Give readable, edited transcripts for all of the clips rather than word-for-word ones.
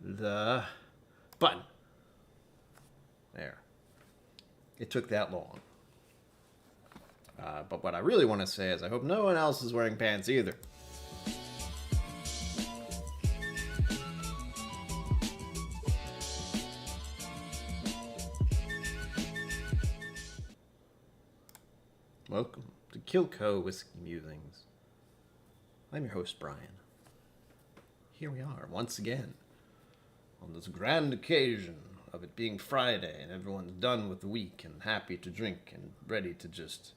the button. There. It took that long. But what I really want to say is I hope no one else is wearing pants either. Welcome to KillCo Whiskey Musings. I'm your host, Brian. Here we are, once again, on this grand occasion of it being Friday and everyone's done with the week and happy to drink and ready to just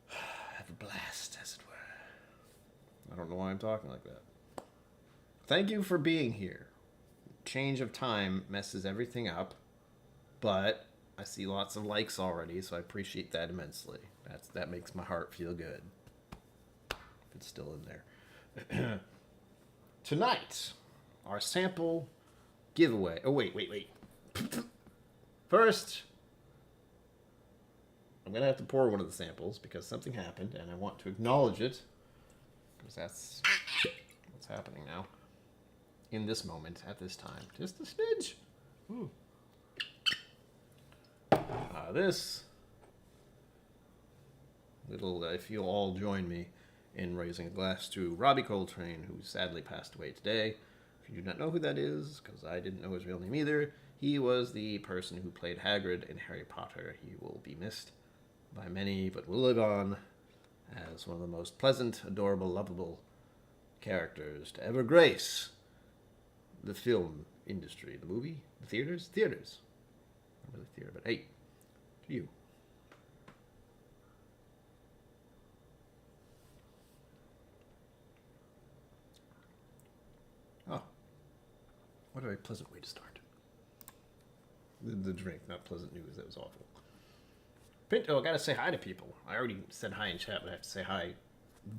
have a blast, as it were. I don't know why I'm talking like that. Thank you for being here. Change of time messes everything up, but I see lots of likes already, so I appreciate that immensely. That makes my heart feel good. If it's still in there. Tonight, our sample giveaway. Oh, wait. First, I'm going to have to pour one of the samples because something happened, and I want to acknowledge it, because that's what's happening now. In this moment, at this time. Just a smidge. Ooh. This little, if you'll all join me in raising a glass to Robbie Coltrane, who sadly passed away today. If you do not know who that is, because I didn't know his real name either, he was the person who played Hagrid in Harry Potter. He will be missed by many, but will live on as one of the most pleasant, adorable, lovable characters to ever grace the film industry. The movie? The theaters? Theaters. Not really theater, but hey, to you. Oh. What a very pleasant way to start. The drink, not pleasant news. That was awful. Pinto, I gotta say hi to people. I already said hi in chat, but I have to say hi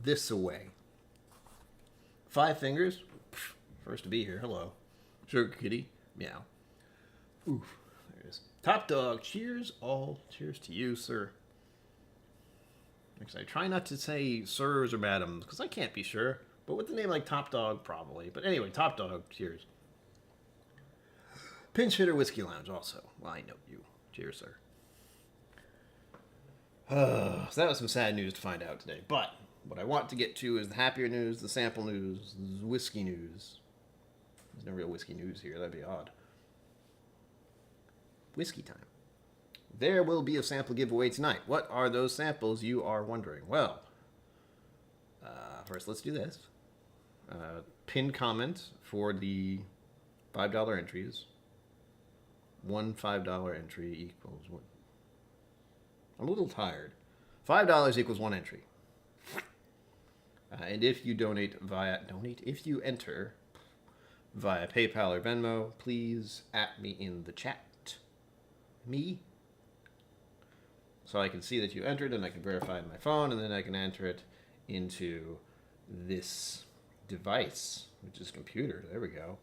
this away. 5 fingers. First to be here. Hello. Sugar Kitty. Meow. Oof. There it is. Top Dog. Cheers all. Cheers to you, sir. Actually, I try not to say sirs or madams, because I can't be sure. But with the name like Top Dog, probably. But anyway, Top Dog. Cheers. Pinch Hitter Whiskey Lounge also. Well, I know you. Cheers, sir. So that was some sad news to find out today. But what I want to get to is the happier news, the sample news, the whiskey news. There's no real whiskey news here. That'd be odd. Whiskey time. There will be a sample giveaway tonight. What are those samples, you are wondering? Well, first let's do this. Pinned comment for the $5 entries. One $5 entry equals what? I'm a little tired. $5 equals 1 entry. And if you if you enter via PayPal or Venmo, please at me in the chat. Me. So I can see that you entered and I can verify it on my phone, and then I can enter it into this device, which is computer. There we go.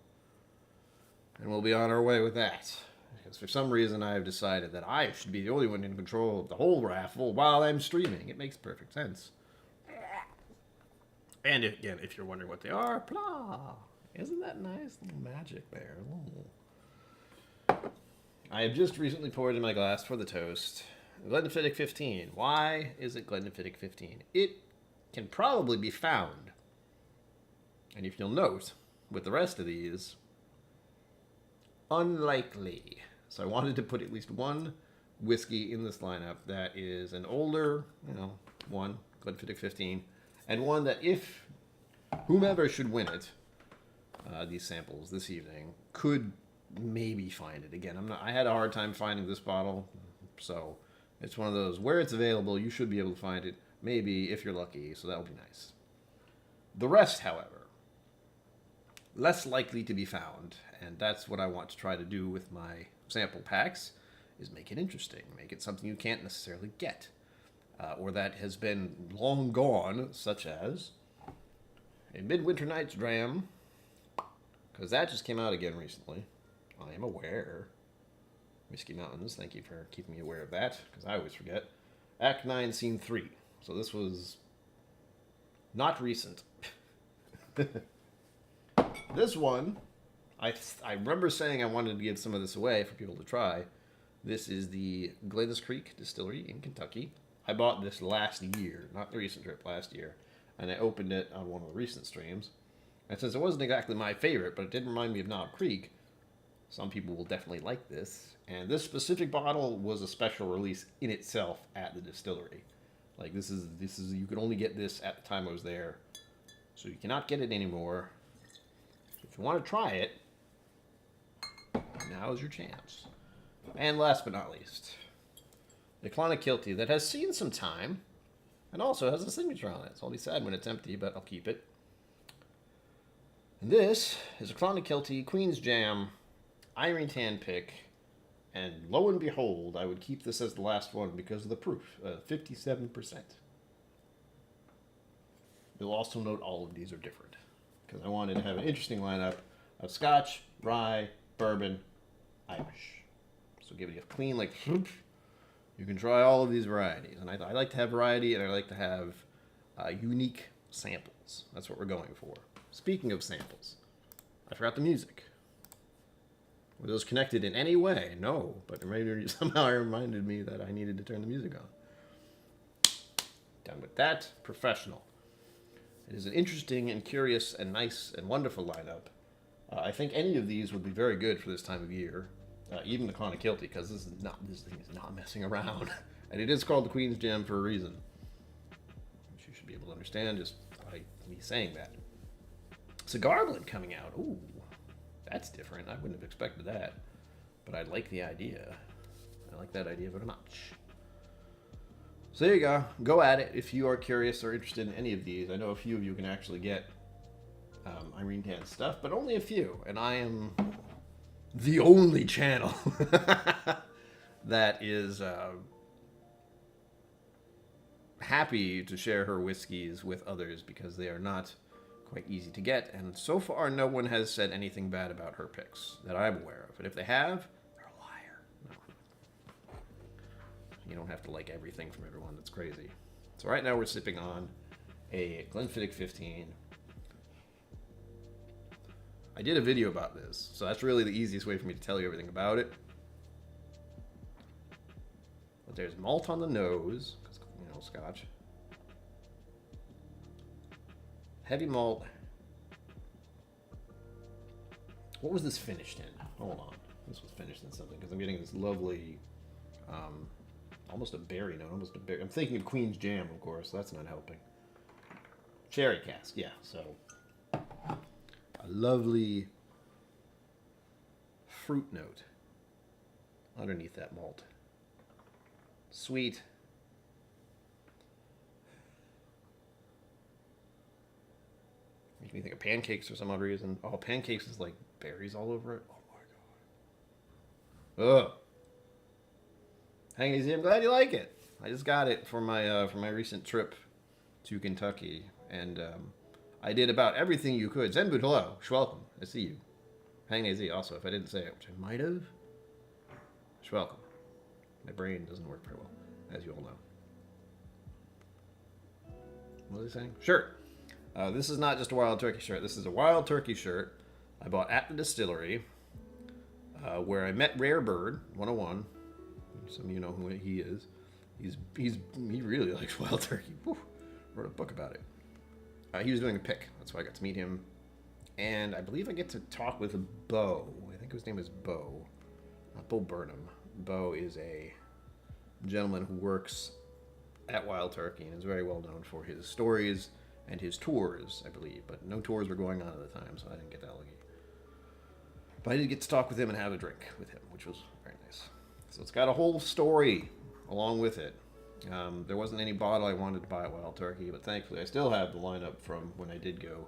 And we'll be on our way with that. Because for some reason I have decided that I should be the only one in control of the whole raffle while I'm streaming. It makes perfect sense. And again, if you're wondering what they are, blah. Isn't that nice? A little magic there. I have just recently poured in my glass for the toast Glenfiddich 15. Why is it Glenfiddich 15? It can probably be found. And if you'll note, with the rest of these, unlikely. So I wanted to put at least one whiskey in this lineup that is an older, one, Glenfiddich 15, and one that if whomever should win it, these samples this evening, could maybe find it. Again, I had a hard time finding this bottle, so it's one of those, where it's available, you should be able to find it, maybe, if you're lucky, so that would be nice. The rest, however, less likely to be found, and that's what I want to try to do with my sample packs, is make it interesting, make it something you can't necessarily get, or that has been long gone, such as a Midwinter Night's Dram, because that just came out again recently. I am aware. Whiskey Mountains, thank you for keeping me aware of that, because I always forget. Act 9, Scene 3. So this was not recent. This one I remember saying I wanted to give some of this away for people to try. This is the Glennis Creek Distillery in Kentucky. I bought this last year, not the recent trip, last year, and I opened it on one of the recent streams. And since it wasn't exactly my favorite, but it did remind me of Knob Creek, some people will definitely like this. And this specific bottle was a special release in itself at the distillery. Like this is you could only get this at the time I was there, so you cannot get it anymore. If you want to try it, now is your chance. And last but not least, the Clonakilty that has seen some time and also has a signature on it. So I'll be sad when it's empty, but I'll keep it. And this is a Clonakilty Queen's Jam Irene Tan pick. And lo and behold, I would keep this as the last one because of the proof, 57%. You'll also note all of these are different because I wanted to have an interesting lineup of Scotch, Rye, Bourbon, Irish. So give it a clean, like, you can try all of these varieties. And I like to have variety, and I like to have unique samples. That's what we're going for. Speaking of samples, I forgot the music. Were those connected in any way? No, but somehow it reminded me that I needed to turn the music on. Done with that. Professional. It is an interesting and curious and nice and wonderful lineup. I think any of these would be very good for this time of year. Even the Clonakilty, because this thing is not messing around. And it is called the Queen's Jam for a reason. Which you should be able to understand just by me saying that. Cigar Blend coming out. Ooh. That's different. I wouldn't have expected that. But I like the idea. I like that idea very much. So there you go. Go at it if you are curious or interested in any of these. I know a few of you can actually get Irene Tan stuff, but only a few. And I am the only channel that is happy to share her whiskeys with others because they are not quite easy to get, and so far no one has said anything bad about her picks that I'm aware of. And if they have, they're a liar. No. You don't have to like everything from everyone. That's crazy. So right now we're sipping on a Glenfiddich 15. I did a video about this, so that's really the easiest way for me to tell you everything about it. But there's malt on the nose, because, you know, Scotch. Heavy malt. What was this finished in? Hold on. This was finished in something because I'm getting this lovely, almost a berry note. Almost a berry. I'm thinking of Queen's Jam, of course. So that's not helping. Cherry cask, yeah. So a lovely fruit note underneath that malt. Sweet. Makes me think of pancakes for some odd reason. Oh, pancakes is like berries all over it. Oh my god. Ugh. Hang easy. I'm glad you like it. I just got it for my recent trip to Kentucky, and I did about everything you could. Zenboot, hello. Schwelcome. I see you. Hang easy. Also, if I didn't say it, which I might have. Schwelcome. My brain doesn't work very well, as you all know. What was I saying? Shirt. This is not just a Wild Turkey shirt. This is a Wild Turkey shirt I bought at the distillery, where I met Rare Bird 101. Some of you know who he is. He really likes Wild Turkey. Whew. Wrote a book about it. He was doing a pick. That's why I got to meet him. And I believe I get to talk with Bo. I think his name is Bo. Not Bo Burnham. Bo is a gentleman who works at Wild Turkey and is very well known for his stories and his tours, I believe. But no tours were going on at the time, so I didn't get that lucky. But I did get to talk with him and have a drink with him, which was very nice. So it's got a whole story along with it. There wasn't any bottle I wanted to buy at Wild Turkey, but thankfully I still have the lineup from when I did go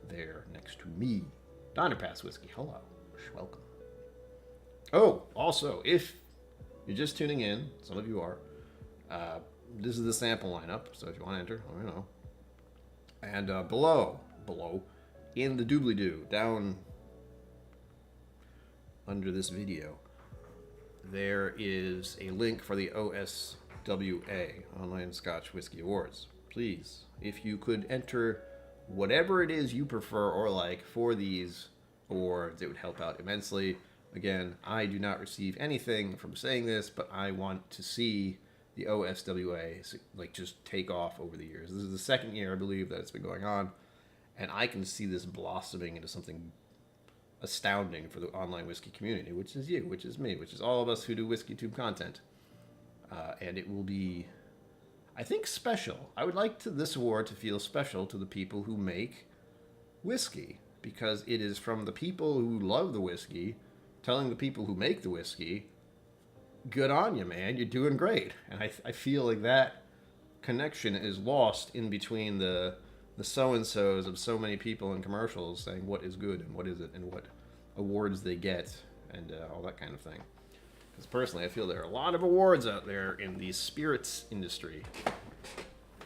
there next to me. Donner Pass Whiskey, hello. Welcome. Oh, also, if you're just tuning in, some of you are, this is the sample lineup, so if you want to enter, let me know. And below, in the doobly-doo, down under this video, there is a link for the OSWA, Online Scotch Whiskey Awards. Please, if you could enter whatever it is you prefer or like for these awards. It would help out immensely. Again, I do not receive anything from saying this, but I want to see the OSWA like just take off over the years. This is the second year, I believe, that it's been going on, and I can see this blossoming into something astounding for the online whiskey community, which is you, which is me, which is all of us who do WhiskeyTube content. And it will be, I think, special. I would like this award to feel special to the people who make whiskey, because it is from the people who love the whiskey telling the people who make the whiskey, good on you, man, you're doing great. And I feel like that connection is lost in between the so-and-sos of so many people in commercials saying what is good and what isn't and what awards they get and all that kind of thing. Because personally, I feel there are a lot of awards out there in the spirits industry,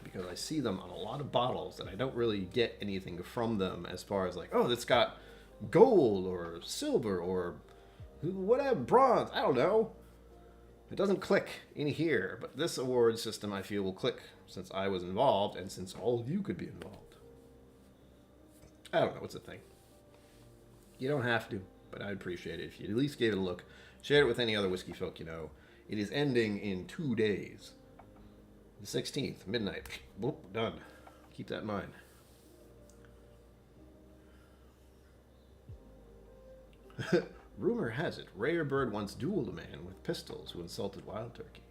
because I see them on a lot of bottles and I don't really get anything from them as far as like, oh, it's got gold or silver or whatever, bronze, I don't know. It doesn't click in here, but this award system I feel will click since I was involved and since all of you could be involved. I don't know, it's a thing. You don't have to, but I'd appreciate it if you at least gave it a look. Share it with any other whiskey folk you know. It is ending in 2 days. The 16th, midnight. Whoop, done. Keep that in mind. Rumor has it, Rare Bird once dueled a man with pistols who insulted Wild Turkey.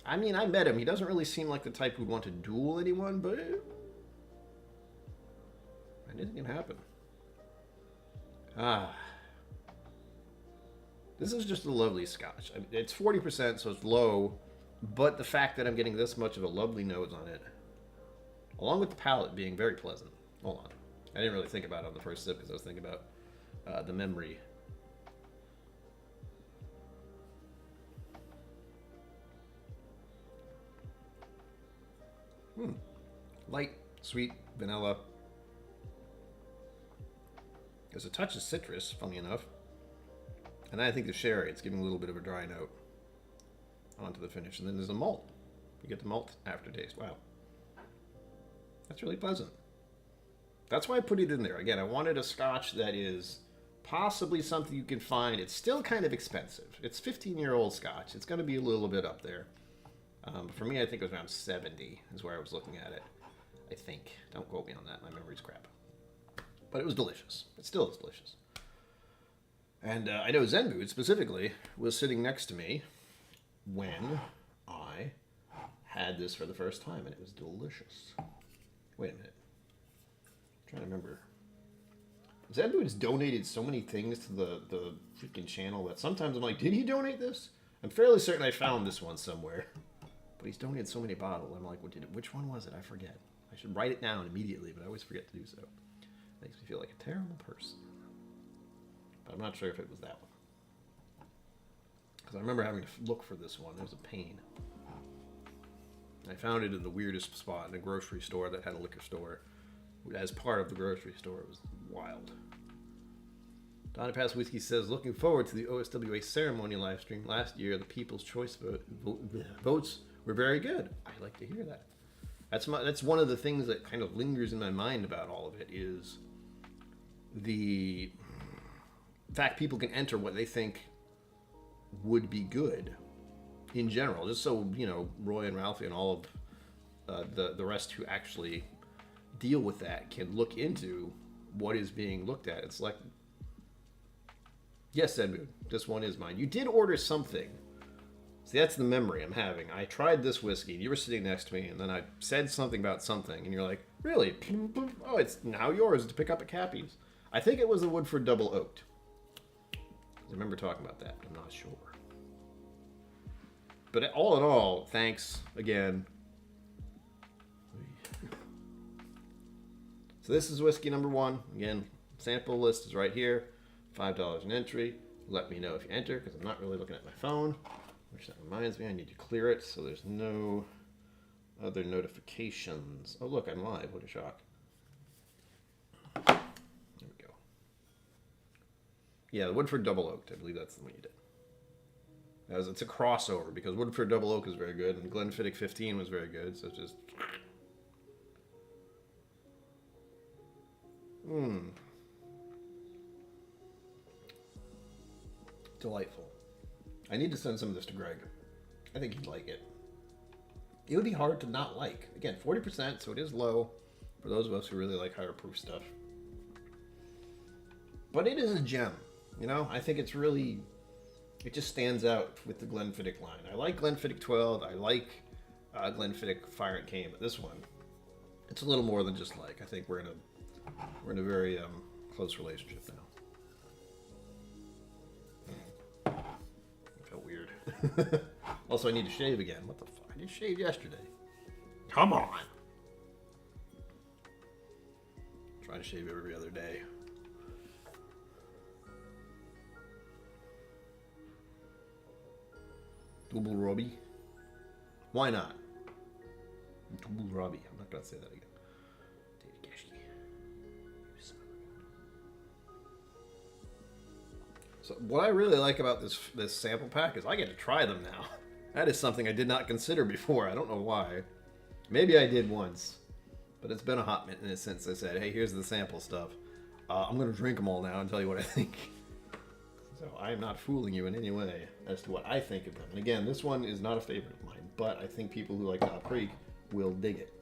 I mean, I met him. He doesn't really seem like the type who'd want to duel anyone, but anything can happen. This is just a lovely Scotch. I mean, it's 40%, so it's low, but the fact that I'm getting this much of a lovely nose on it, along with the palate being very pleasant. Hold on. I didn't really think about it on the first sip because I was thinking about the memory. Light, sweet, vanilla. There's a touch of citrus, funny enough. And I think the sherry, it's giving a little bit of a dry note onto the finish. And then there's a malt. You get the malt aftertaste. Wow. That's really pleasant. That's why I put it in there. Again, I wanted a Scotch that is possibly something you can find. It's still kind of expensive. It's 15-year-old Scotch. It's going to be a little bit up there. For me, I think it was around 70 is where I was looking at it. I think. Don't quote me on that. My memory's crap. But it was delicious. It still is delicious. And I know Zenboot specifically was sitting next to me when I had this for the first time, and it was delicious. Wait a minute. I'm trying to remember. Zenboot's donated so many things to the freaking channel that sometimes I'm like, did he donate this? I'm fairly certain I found this one somewhere. But he's donated so many bottles. I'm like, which one was it? I forget. I should write it down immediately, but I always forget to do so. Makes me feel like a terrible person. But I'm not sure if it was that one. Because I remember having to look for this one. It was a pain. I found it in the weirdest spot in a grocery store that had a liquor store. As part of the grocery store. It was wild. Donna Pass Whiskey says, looking forward to the OSWA ceremony live stream. Last year, the People's Choice votes were very good. I like to hear that. That's one of the things that kind of lingers in my mind about all of it is the fact people can enter what they think would be good in general, just so, you know, Roy and Ralphie and all of the rest who actually deal with that can look into what is being looked at and selected. Yes, Edmund, this one is mine. You did order something. See, that's the memory I'm having. I tried this whiskey, and you were sitting next to me, and then I said something about something, and you're like, really? Oh, it's now yours to pick up at Cappy's. I think it was the Woodford Double Oaked. I remember talking about that, but I'm not sure. But all in all, thanks again. So this is whiskey number one. Again, sample list is right here. $5 an entry. Let me know if you enter, because I'm not really looking at my phone. Which that reminds me, I need to clear it so there's no other notifications. Oh look, I'm live. What a shock. There we go. Yeah, the Woodford Double Oaked. I believe that's the one you did. It's a crossover, because Woodford Double Oak is very good, and Glenfiddich 15 was very good, so it's just... Delightful. I need to send some of this to Greg. I think he'd like it. It would be hard to not like. Again, 40%, so it is low for those of us who really like higher proof stuff. But it is a gem. You know, I think it's really, it just stands out with the Glenfiddich line. I like Glenfiddich 12. I like Glenfiddich Fire and Cane, but this one, it's a little more than just like. I think we're in a very close relationship now. It felt weird. Also, I need to shave again. What the fuck? I did shave yesterday. Come on. I'm trying to shave every other day. Double Robbie. Why not? Double Robbie. I'm not going to say that again. David Gashke. So what I really like about this sample pack is I get to try them now. That is something I did not consider before. I don't know why. Maybe I did once. But it's been a hot minute since I said, hey, here's the sample stuff. I'm going to drink them all now and tell you what I think. So I am not fooling you in any way as to what I think of them. And again, this one is not a favorite of mine, but I think people who like Knob Creek will dig it.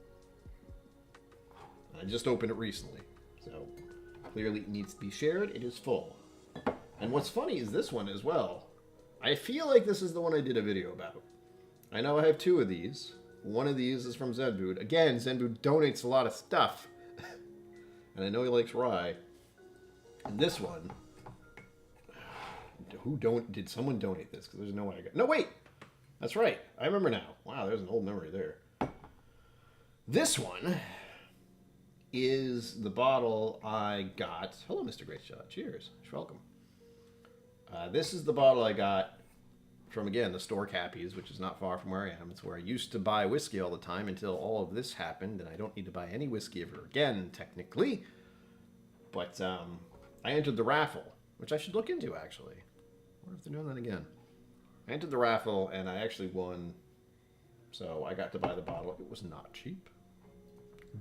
I just opened it recently, so clearly it needs to be shared. It is full. And what's funny is this one as well. I feel like this is the one I did a video about. I know I have two of these. One of these is from Zenbood. Again, Zenbood donates a lot of stuff. And I know he likes rye. And this one... Did someone donate this? Because there's no way I got... No, wait! That's right. I remember now. Wow, there's an old memory there. This one is the bottle I got... Hello, Mr. Great Shot. Cheers. You're welcome. This is the bottle I got from, again, the store Cappies, which is not far from where I am. It's where I used to buy whiskey all the time until all of this happened, and I don't need to buy any whiskey ever again, technically. But I entered the raffle, which I should look into, actually. I wonder if they're doing that again. I entered the raffle, and I actually won, so I got to buy the bottle. It was not cheap.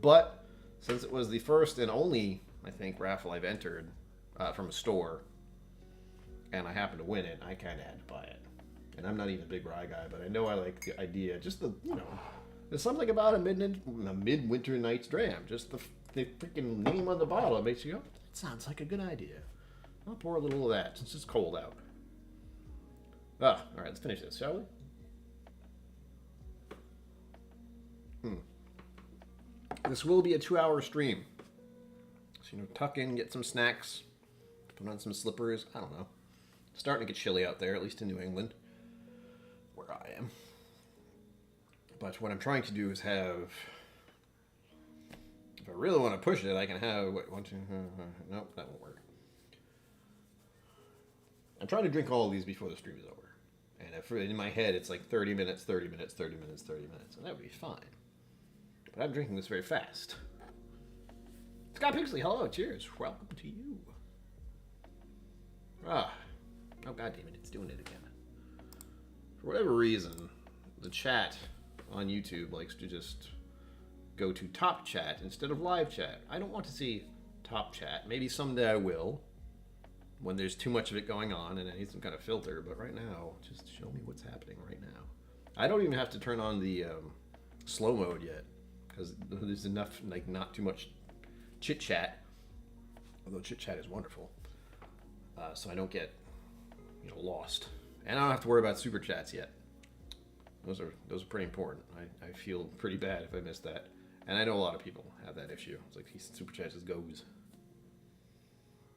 But since it was the first and only, I think, raffle I've entered from a store, and I happened to win it, I kind of had to buy it. And I'm not even a big rye guy, but I know I like the idea. Just the, you know, there's something about a midwinter night's dram. Just the freaking name on the bottle. It makes you go, that sounds like a good idea. I'll pour a little of that since it's cold out. Ah, all right, let's finish this, shall we? This will be a 2-hour stream. So, you know, tuck in, get some snacks, put on some slippers. I don't know. It's starting to get chilly out there, at least in New England, where I am. But what I'm trying to do is have... If I really want to push it, I can have... Wait, 1, 2... Nope, that won't work. I'm trying to drink all of these before the stream is over. And if in my head it's like 30 minutes, 30 minutes, 30 minutes, 30 minutes, and that would be fine. But I'm drinking this very fast. Scott Pixley, hello, cheers. Welcome to you. Ah. Oh, god damn it, it's doing it again. For whatever reason, the chat on YouTube likes to just go to top chat instead of live chat. I don't want to see top chat. Maybe someday I will, when there's too much of it going on and I need some kind of filter, but right now, just show me what's happening right now. I don't even have to turn on the slow mode yet, because there's enough, like, not too much chit-chat, although chit-chat is wonderful, so I don't get, you know, lost. And I don't have to worry about super chats yet. Those are pretty important. I feel pretty bad if I miss that. And I know a lot of people have that issue. It's like, super chats just goes.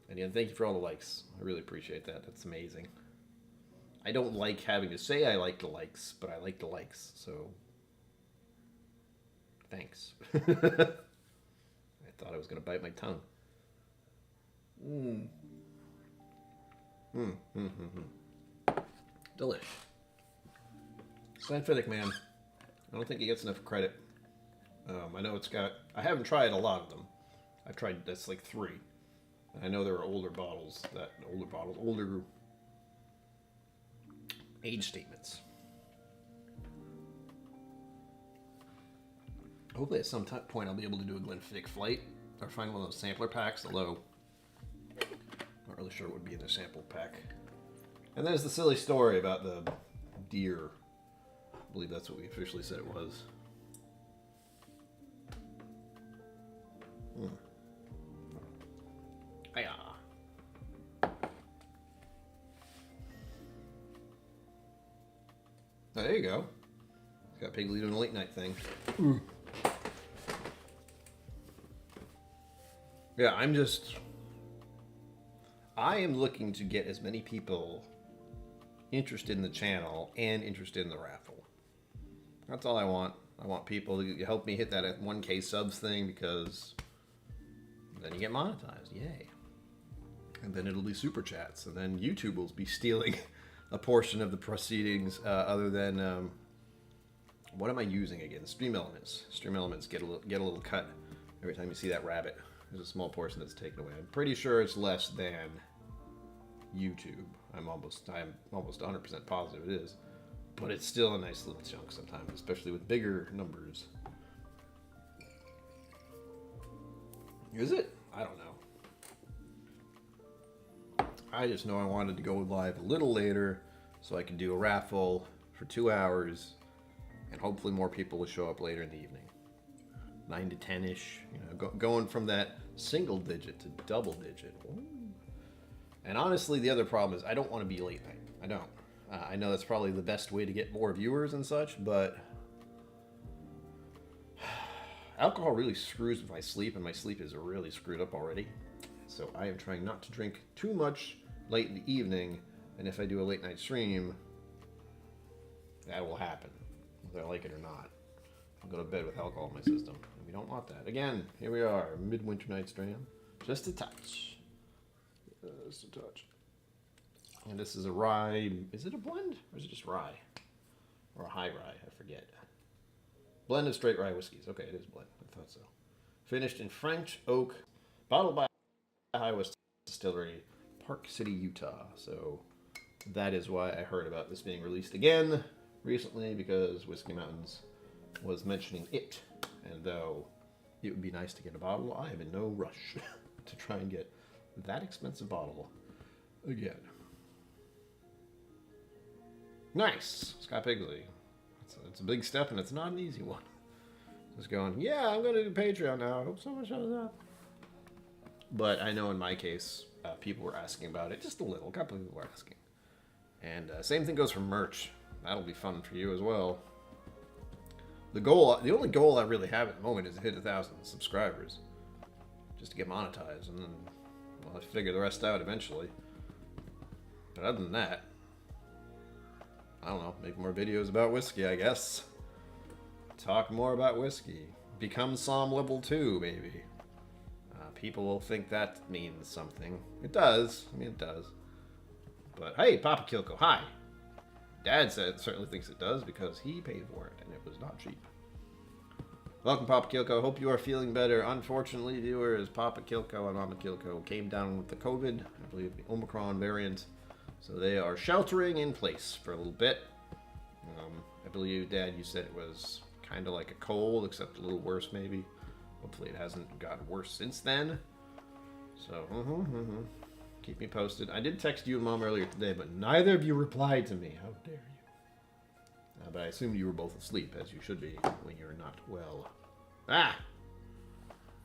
And again, thank you for all the likes. I really appreciate that. That's amazing. I don't like having to say I like the likes, but I like the likes, so thanks. I thought I was going to bite my tongue. Delish. Glenfiddich, man. I don't think he gets enough credit. I know it's got... I haven't tried a lot of them. I've tried, that's like 3. I know there are older bottles, older age statements. Hopefully at some point I'll be able to do a Glenfiddich flight, or find one of those sampler packs, although I'm not really sure what would be in a sample pack. And there's the silly story about the deer. I believe that's what we officially said it was. Hiya. Oh, there you go. Got Piggly doing a late night thing. Yeah, I am looking to get as many people interested in the channel and interested in the raffle. That's all I want. I want people to help me hit that 1K subs thing, because then you get monetized. Yay. And then it'll be super chats, and then YouTube will be stealing a portion of the proceedings, other than what am I using again? Stream Elements. Stream Elements get a little cut every time you see that rabbit. There's a small portion that's taken away. I'm pretty sure it's less than YouTube. I'm almost 100% positive it is, but it's still a nice little chunk sometimes, especially with bigger numbers. Is it? I don't know. I just know I wanted to go live a little later so I could do a raffle for 2 hours, and hopefully more people will show up later in the evening. 9 to 10-ish, going from that single digit to double digit. Ooh. And honestly, the other problem is I don't want to be late night. I don't. I know that's probably the best way to get more viewers and such, but alcohol really screws with my sleep, and my sleep is really screwed up already. So I am trying not to drink too much late in the evening, and if I do a late night stream, that will happen, whether I like it or not. I'll go to bed with alcohol in my system, and we don't want that. Again, here we are, midwinter night stream. Just a touch. Just a touch. And this is a rye. Is it a blend, or is it just rye? Or a high rye, I forget. Blend of straight rye whiskeys. Okay, it is blend. I thought so. Finished in French oak, bottled by High West Distillery, Park City, Utah. So that is why I heard about this being released again recently, because Whiskey Mountains was mentioning it. And though it would be nice to get a bottle, I am in no rush to try and get that expensive bottle again. Nice, Scott Pigley. It's a big step, and it's not an easy one. Just going, yeah, I'm going to do Patreon now. I hope someone shows up. But I know in my case, people were asking about it. Just a little. A couple of people were asking. And same thing goes for merch. That'll be fun for you as well. The only goal I really have at the moment is to hit 1,000 subscribers. Just to get monetized. And then, well, I'll figure the rest out eventually. But other than that, I don't know, make more videos about whiskey, I guess. Talk more about whiskey. Become Psalm level 2, maybe. People will think that means something. It does. I mean, it does. But hey, Papa KillCo, hi. Dad certainly thinks it does, because he paid for it, and it was not cheap. Welcome, Papa KillCo. Hope you are feeling better. Unfortunately, viewers, Papa KillCo and Mama KillCo came down with the COVID, I believe the Omicron variant. So they are sheltering in place for a little bit. I believe, Dad, you said it was kind of like a cold, except a little worse maybe. Hopefully it hasn't gotten worse since then. So, keep me posted. I did text you and Mom earlier today, but neither of you replied to me. How dare you? But I assumed you were both asleep, as you should be when you're not well. Ah!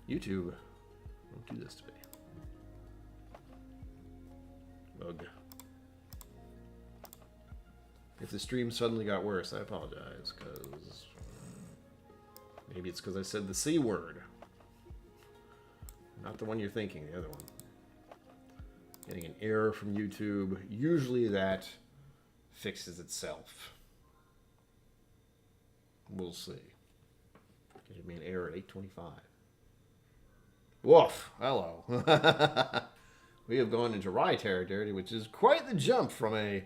YouTube, don't do this to me. Ugh. If the stream suddenly got worse, I apologize, because maybe it's because I said the C word. Not the one you're thinking, the other one. Getting an error from YouTube. Usually that fixes itself. We'll see. Gave me an error at 8:25. Woof! Hello. We have gone into rye territory, which is quite the jump from a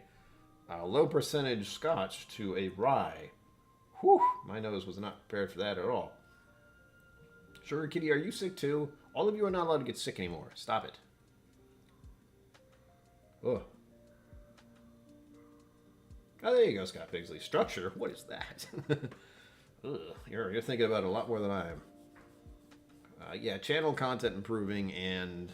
low percentage Scotch to a rye. Whew! My nose was not prepared for that at all. Sugar Kitty, are you sick too? All of you are not allowed to get sick anymore. Stop it. Oh. Oh, there you go, Scott Pigsley. Structure? What is that? Ugh, you're thinking about it a lot more than I am. Yeah, channel content improving and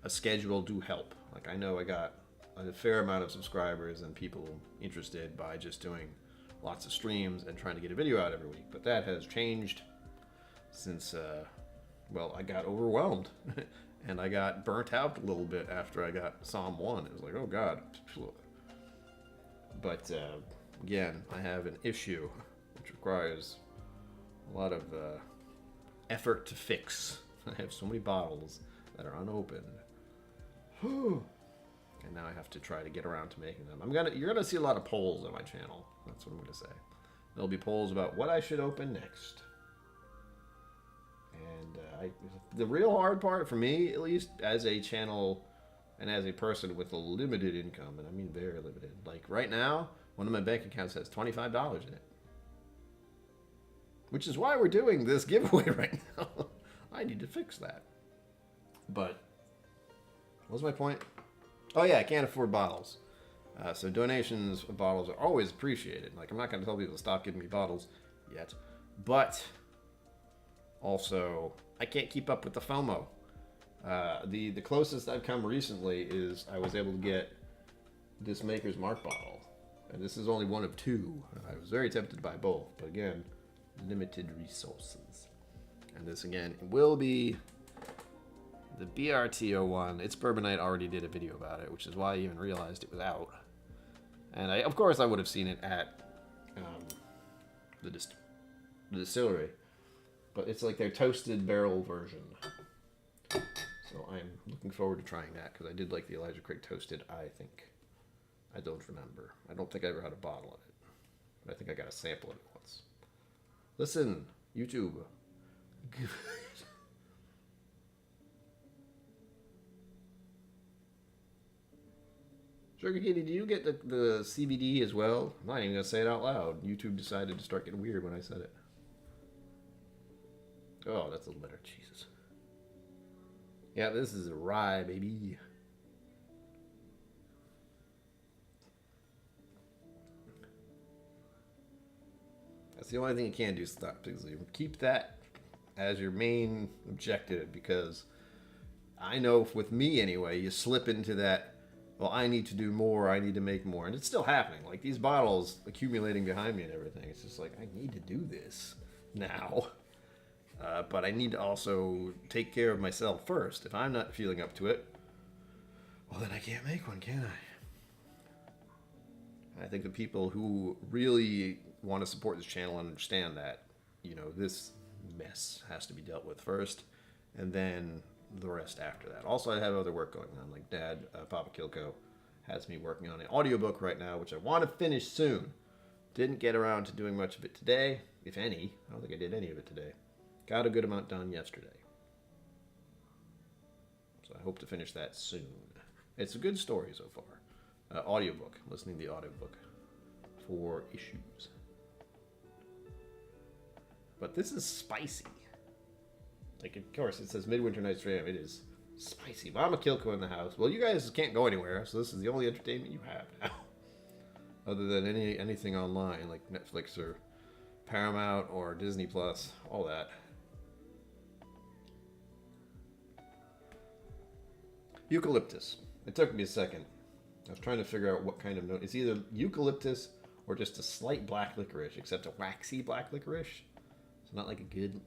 a schedule do help. Like, I know I got a fair amount of subscribers and people interested by just doing lots of streams and trying to get a video out every week. But that has changed since, well, I got overwhelmed and I got burnt out a little bit after I got Psalm 1. It was like, oh God. But again, I have an issue which requires a lot of effort to fix. I have so many bottles that are unopened. And now I have to try to get around to making them. You're gonna see a lot of polls on my channel. That's what I'm gonna say. There'll be polls about what I should open next. And the real hard part for me, at least, as a channel and as a person with a limited income, and I mean very limited. Like right now, one of my bank accounts has $25 in it, which is why we're doing this giveaway right now. I need to fix that. But what was my point? Oh yeah, I can't afford bottles. So donations of bottles are always appreciated. Like, I'm not going to tell people to stop giving me bottles yet. But also, I can't keep up with the FOMO. The closest I've come recently is I was able to get this Maker's Mark bottle. And this is only one of two. I was very tempted to buy both. But again, limited resources. And this, again, will be the BRT01. It's Bourbonite already did a video about it, which is why I even realized it was out. And of course I would have seen it at the distillery. But it's like their toasted barrel version. So I'm looking forward to trying that, because I did like the Elijah Craig toasted, I think. I don't remember. I don't think I ever had a bottle of it. But I think I got a sample of it once. Listen, YouTube. Sugar Kitty, do you get the CBD as well? I'm not even going to say it out loud. YouTube decided to start getting weird when I said it. Oh, that's a little better. Jesus. Yeah, this is a rye, baby. That's the only thing you can do. Stop. Keep that as your main objective, because I know with me anyway, you slip into that, well, I need to do more, I need to make more. And it's still happening. Like, these bottles accumulating behind me and everything. It's just like, I need to do this now. But I need to also take care of myself first. If I'm not feeling up to it, well, then I can't make one, can I? I think the people who really want to support this channel and understand that, you know, this mess has to be dealt with first, and then the rest after that. Also, I have other work going on. Like Dad, Papa KillCo, has me working on an audiobook right now, which I want to finish soon. Didn't get around to doing much of it today, if any. I don't think I did any of it today. Got a good amount done yesterday. So I hope to finish that soon. It's a good story so far. Audiobook. Listening to the audiobook. 4 issues. But this is spicy. Like, of course, it says Midwinter Night's Dream. It is spicy. Mama KillCo in the house. Well, you guys can't go anywhere, so this is the only entertainment you have now. Other than anything online, like Netflix or Paramount or Disney Plus, all that. Eucalyptus. It took me a second. I was trying to figure out what kind of note. It's either eucalyptus or just a slight black licorice, except a waxy black licorice. It's not like a good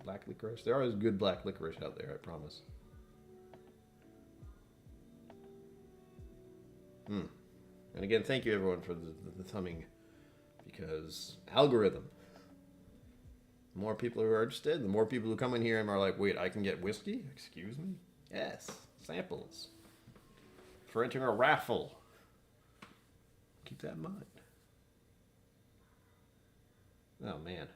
black licorice. There is good black licorice out there, I promise. And again, thank you everyone for the thumbing, because algorithm. The more people who are interested, the more people who come in here and are like, wait, I can get whiskey? Excuse me? Yes. Samples. For entering a raffle. Keep that in mind. Oh, man.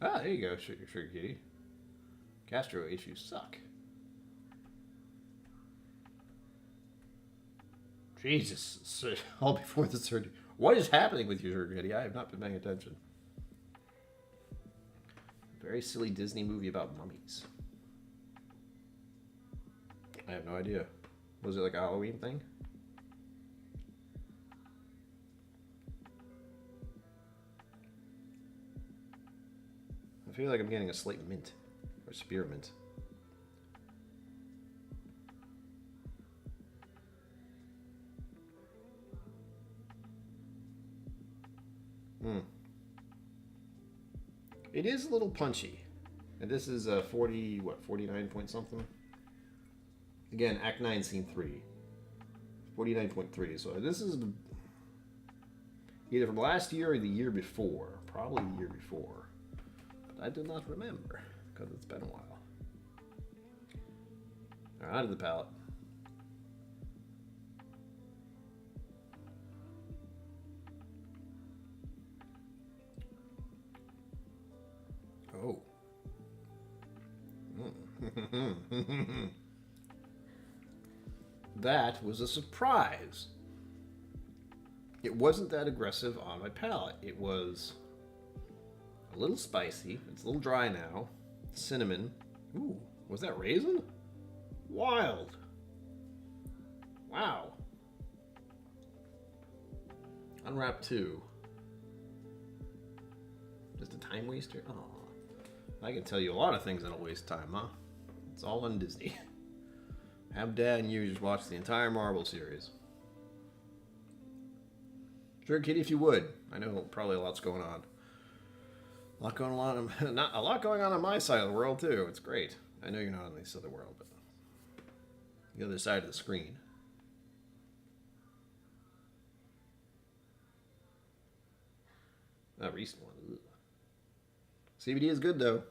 Ah, there you go, Sugar Kitty. Gastro issues suck. Jesus. All before the surgery. What is happening with you, Sugar Kitty? I have not been paying attention. Very silly Disney movie about mummies. I have no idea. Was it like a Halloween thing? feel like I'm getting a slight mint or spearmint. It is a little punchy. And this is a 49 point something? Again, Act 9, Scene 3. 49.3. So this is either from last year or the year before. Probably the year before. But I do not remember, because it's been a while. All right, out of the palate. Oh. That was a surprise. It wasn't that aggressive on my palate. It was a little spicy. It's a little dry now. Cinnamon. Ooh, was that raisin? Wild. Wow. Unwrap 2. Just a time waster? Oh. I can tell you a lot of things that'll waste time, huh? It's all on Disney. Have Dad and you just watch the entire Marvel series. Sure, Kitty, if you would. I know probably a lot's going on. A lot going on. Not a lot going on my side of the world too. It's great. I know you're not on this other world, but the other side of the screen. Not recent one. Ugh. CBD is good though.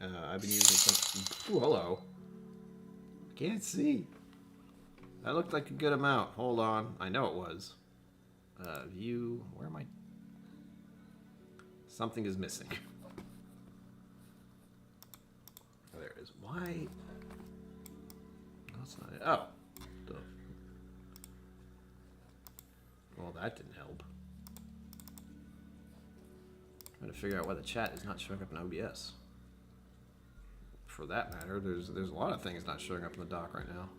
I've been using some. Ooh, hello. Can't see. That looked like a good amount. Hold on. I know it was. View. Where am I? Something is missing. Oh, there it is. Why? That's not it. Oh. Duh. Well, that didn't help. I'm trying to figure out why the chat is not showing up in OBS. For that matter, there's a lot of things not showing up in the dock right now.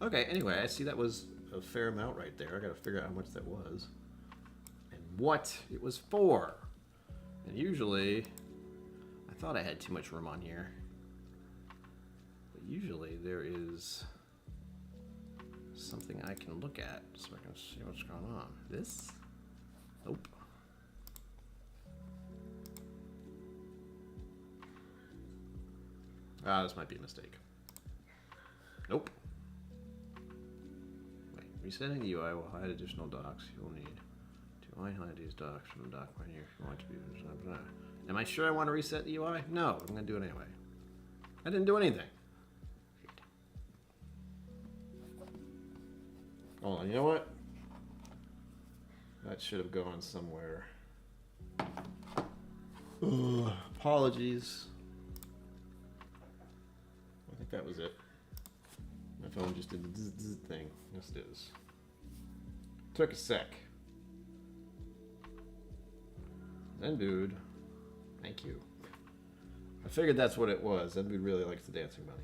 Okay, anyway, I see that was a fair amount right there. I gotta figure out how much that was. And what it was for. And usually, I thought I had too much room on here. But usually there is something I can look at so I can see what's going on. This? Nope. Ah, this might be a mistake. Nope. Wait, resetting the UI will hide additional docs you'll need to hide these docs from the dock menu if you want to be. Am I sure I want to reset the UI? No, I'm going to do it anyway. I didn't do anything. Hold on, you know what? That should have gone somewhere. Ugh, apologies. I think that was it. My phone just did the zzz thing. Yes, it is. Took a sec. Then, dude, thank you. I figured that's what it was. Then dude really likes the dancing bunny.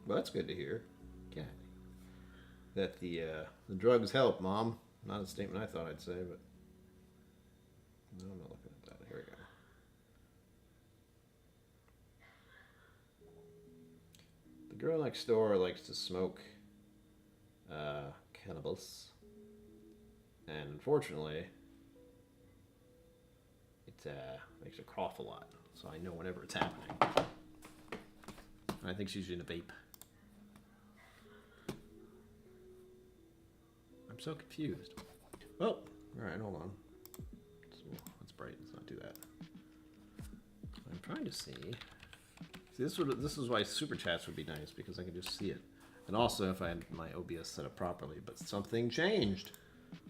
Well, that's good to hear. Yeah. That the drugs help, Mom. Not a statement I thought I'd say, but no, I'm not looking at that. Here we go. The girl next door likes to smoke cannabis, and unfortunately, it makes her cough a lot. So I know whenever it's happening. I think she's using a vape. I'm so confused. Well, all right, hold on. That's bright. Let's not do that. I'm trying to see. This is why super chats would be nice, because I can just see it, and also if I had my OBS set up properly. But something changed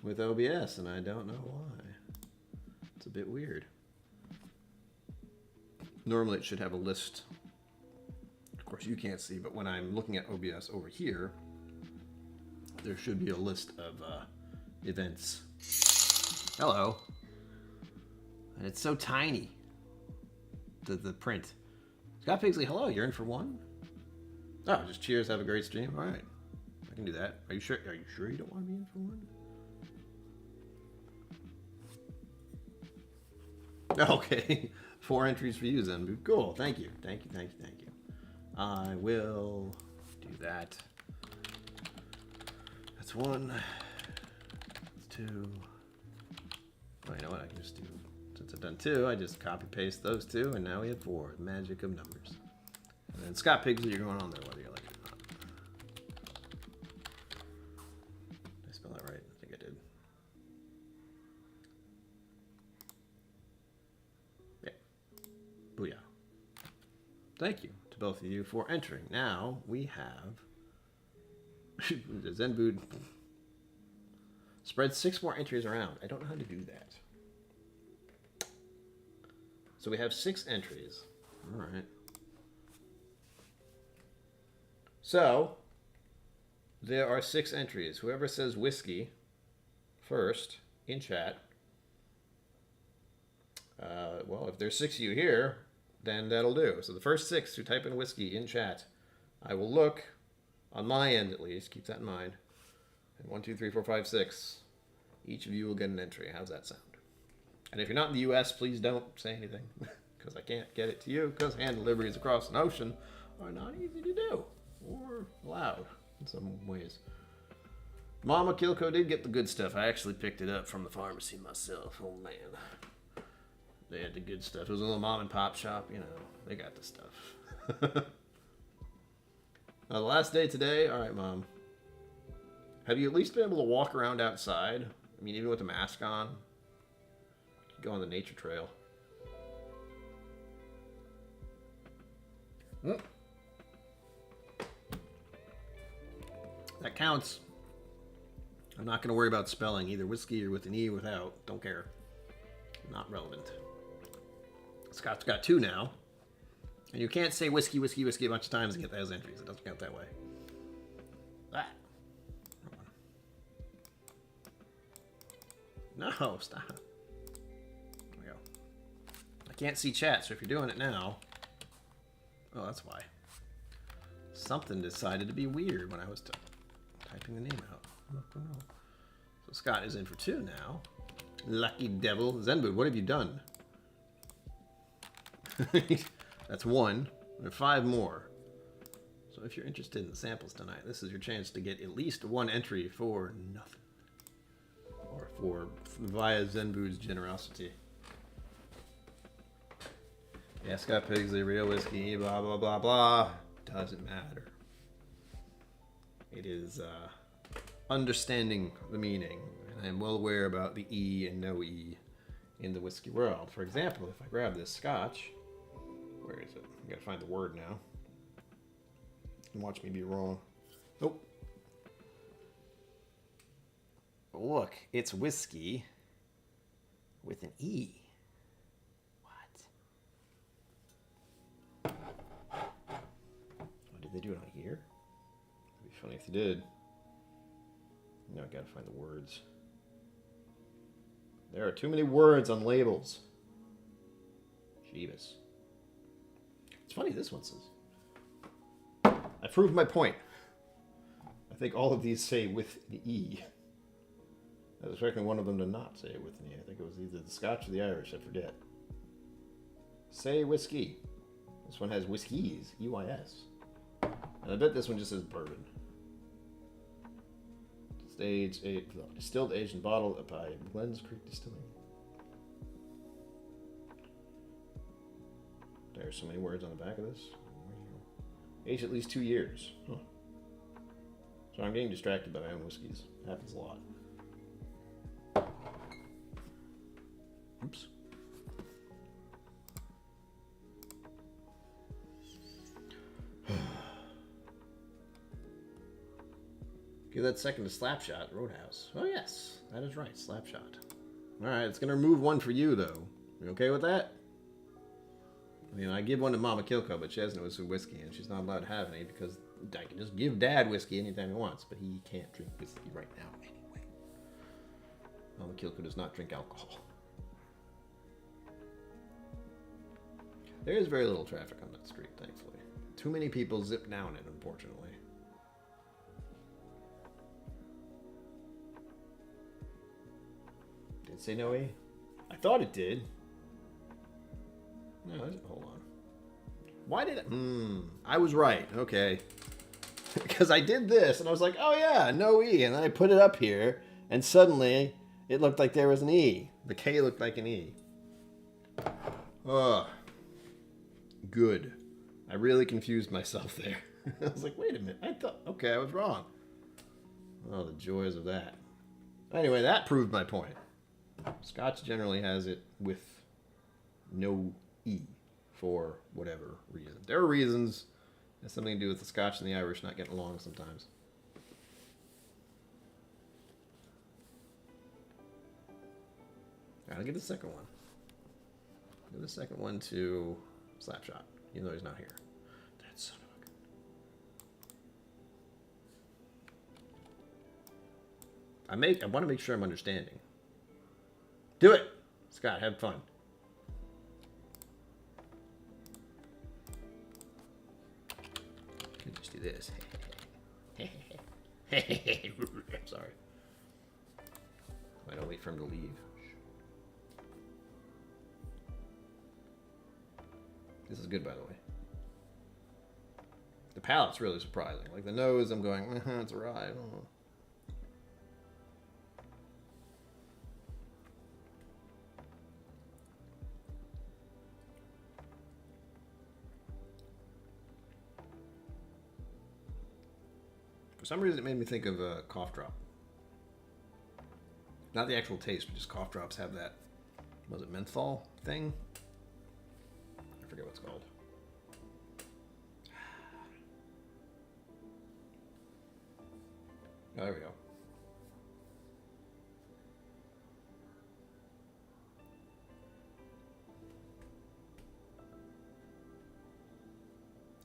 with OBS, and I don't know why. It's a bit weird. Normally, it should have a list. Of course, you can't see, but when I'm looking at OBS over here, there should be a list of events. Hello. And it's so tiny, the print. Scott Pigsley, hello. You're in for one? Oh, just cheers. Have a great stream. All right. I can do that. Are you sure? Are you sure you don't want to be in for one? Okay. 4 entries for you, Zenbu. Cool. Thank you. Thank you. Thank you. Thank you. I will do that. That's 1. That's 2. Oh, you know what? I can just do, since I've done 2, I just copy paste those 2, and now we have 4. The magic of numbers. And then Scott Pigsley, you're going on there whether you like it or not. Did I spell that right? I think I did. Yeah. Booyah. Thank you to both of you for entering. Now we have the Zenbu spread 6 more entries around. I don't know how to do that. So we have 6 entries. All right. So there are 6 entries. Whoever says whiskey first in chat, well, if there's 6 of you here, then that'll do. So the first 6 who type in whiskey in chat, I will look on my end at least. Keep that in mind. And 1, 2, 3, 4, 5, 6. Each of you will get an entry. How's that sound? And if you're not in the U.S., please don't say anything, because I can't get it to you, because hand deliveries across an ocean are not easy to do, or allowed in some ways. Mama KillCo did get the good stuff. I actually picked it up from the pharmacy myself. Oh, man. They had the good stuff. It was a little mom and pop shop, you know. They got the stuff. The last day today. All right, Mom. Have you at least been able to walk around outside? I mean, even with a mask on. Go on the nature trail. That counts. I'm not going to worry about spelling either whiskey or with an E or without. Don't care. Not relevant. Scott's got 2 now. And you can't say whiskey, whiskey, whiskey a bunch of times and get those entries. It doesn't count that way. Ah. No, stop. There we go. I can't see chat, so if you're doing it now... Oh, that's why. Something decided to be weird when I was typing the name out. So Scott is in for 2 now. Lucky devil. Zenbu, what have you done? That's 1. There are 5 more. So if you're interested in the samples tonight, this is your chance to get at least 1 entry for nothing. Or for via Zenbu's generosity. Yeah, Scott Pigsley, real whiskey, blah, blah, blah, blah. Doesn't matter. It is understanding the meaning. And I am well aware about the E and no E in the whiskey world. For example, if I grab this Scotch, where is it? I gotta find the word now. And watch me be wrong. Nope. Look, it's whiskey with an E. What? Oh, did they do it on here? It'd be funny if they did. Now I gotta find the words. There are too many words on labels. Jeebus. It's funny, this one says. I proved my point. I think all of these say with the E. I was expecting one of them to not say it with an E. I think it was either the Scotch or the Irish, I forget. Say whiskey. This one has whiskeys, E-Y-S. And I bet this one just says bourbon. Distilled, aged, and bottled by Glens Creek Distilling. There's so many words on the back of this. Aged at least 2 years. Huh. So I'm getting distracted by my own whiskeys. It happens a lot. Oops. Give that second to Slapshot, Roadhouse. Oh yes, that is right, Slapshot. Alright, it's going to remove 1 for you, though. You okay with that? I mean, I give 1 to Mama KillCo, but she has no whiskey, and she's not allowed to have any, because I can just give Dad whiskey anytime he wants, but he can't drink whiskey right now anyway. Mama KillCo does not drink alcohol. There is very little traffic on that street, thankfully. Too many people zip down it, unfortunately. Did it say no E? I thought it did. No, hold on. Why did it? I was right. Okay. Because I did this, and I was like, oh yeah, no E. And then I put it up here, and suddenly it looked like there was an E. The K looked like an E. Ugh. Good. I really confused myself there. I was like, wait a minute. I thought, okay, I was wrong. Oh, the joys of that. Anyway, that proved my point. Scotch generally has it with no E for whatever reason. There are reasons. It has something to do with the Scotch and the Irish not getting along sometimes. I'll give the second one. Give the second one to Slapshot, even though he's not here. That son of a gun. I want to make sure I'm understanding. Do it! Scott, have fun. Can just do this. Sorry. I don't wait for him to leave. This is good, by the way. The palate's really surprising. Like the nose, I'm going, it's a rye. I don't know. For some reason, it made me think of a cough drop. Not the actual taste, but just cough drops have that, was it menthol thing? I forget what it's called. Oh, there we go.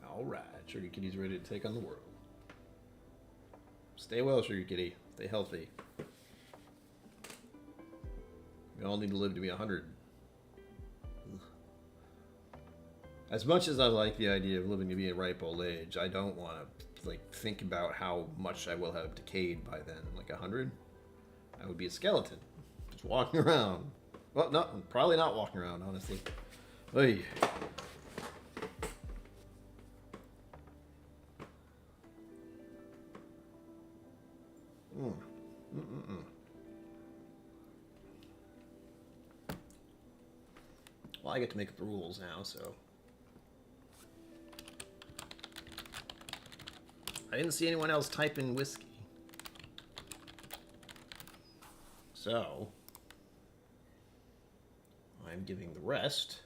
All right, Sugar Kitty's ready to take on the world. Stay well, Sugar Kitty. Stay healthy. We all need to live to be 100. As much as I like the idea of living to be a ripe old age, I don't want to think about how much I will have decayed by then. Like 100, I would be a skeleton, just walking around. Well, no, probably not walking around, honestly. Oy. Well, I get to make up the rules now, so. I didn't see anyone else type in whiskey. So, I'm giving the rest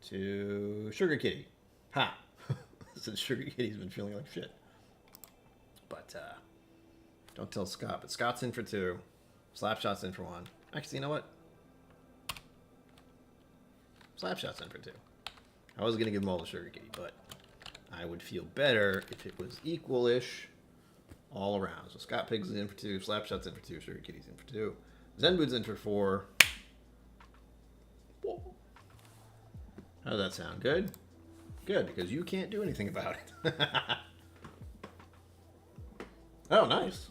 to Sugar Kitty. Ha! Since Sugar Kitty's been feeling like shit. But, don't tell Scott. But Scott's in for 2. Slapshot's in for 1. Actually, you know what? Slapshot's in for 2. I was going to give them all to Sugar Kitty, but I would feel better if it was equal-ish all around. So Scott Pigs is in for 2, Slapshot's in for 2, Sugar Kitty's in for 2, Zenboot's in for 4. Whoa. How does that sound? Good? Good, because you can't do anything about it. Oh, nice.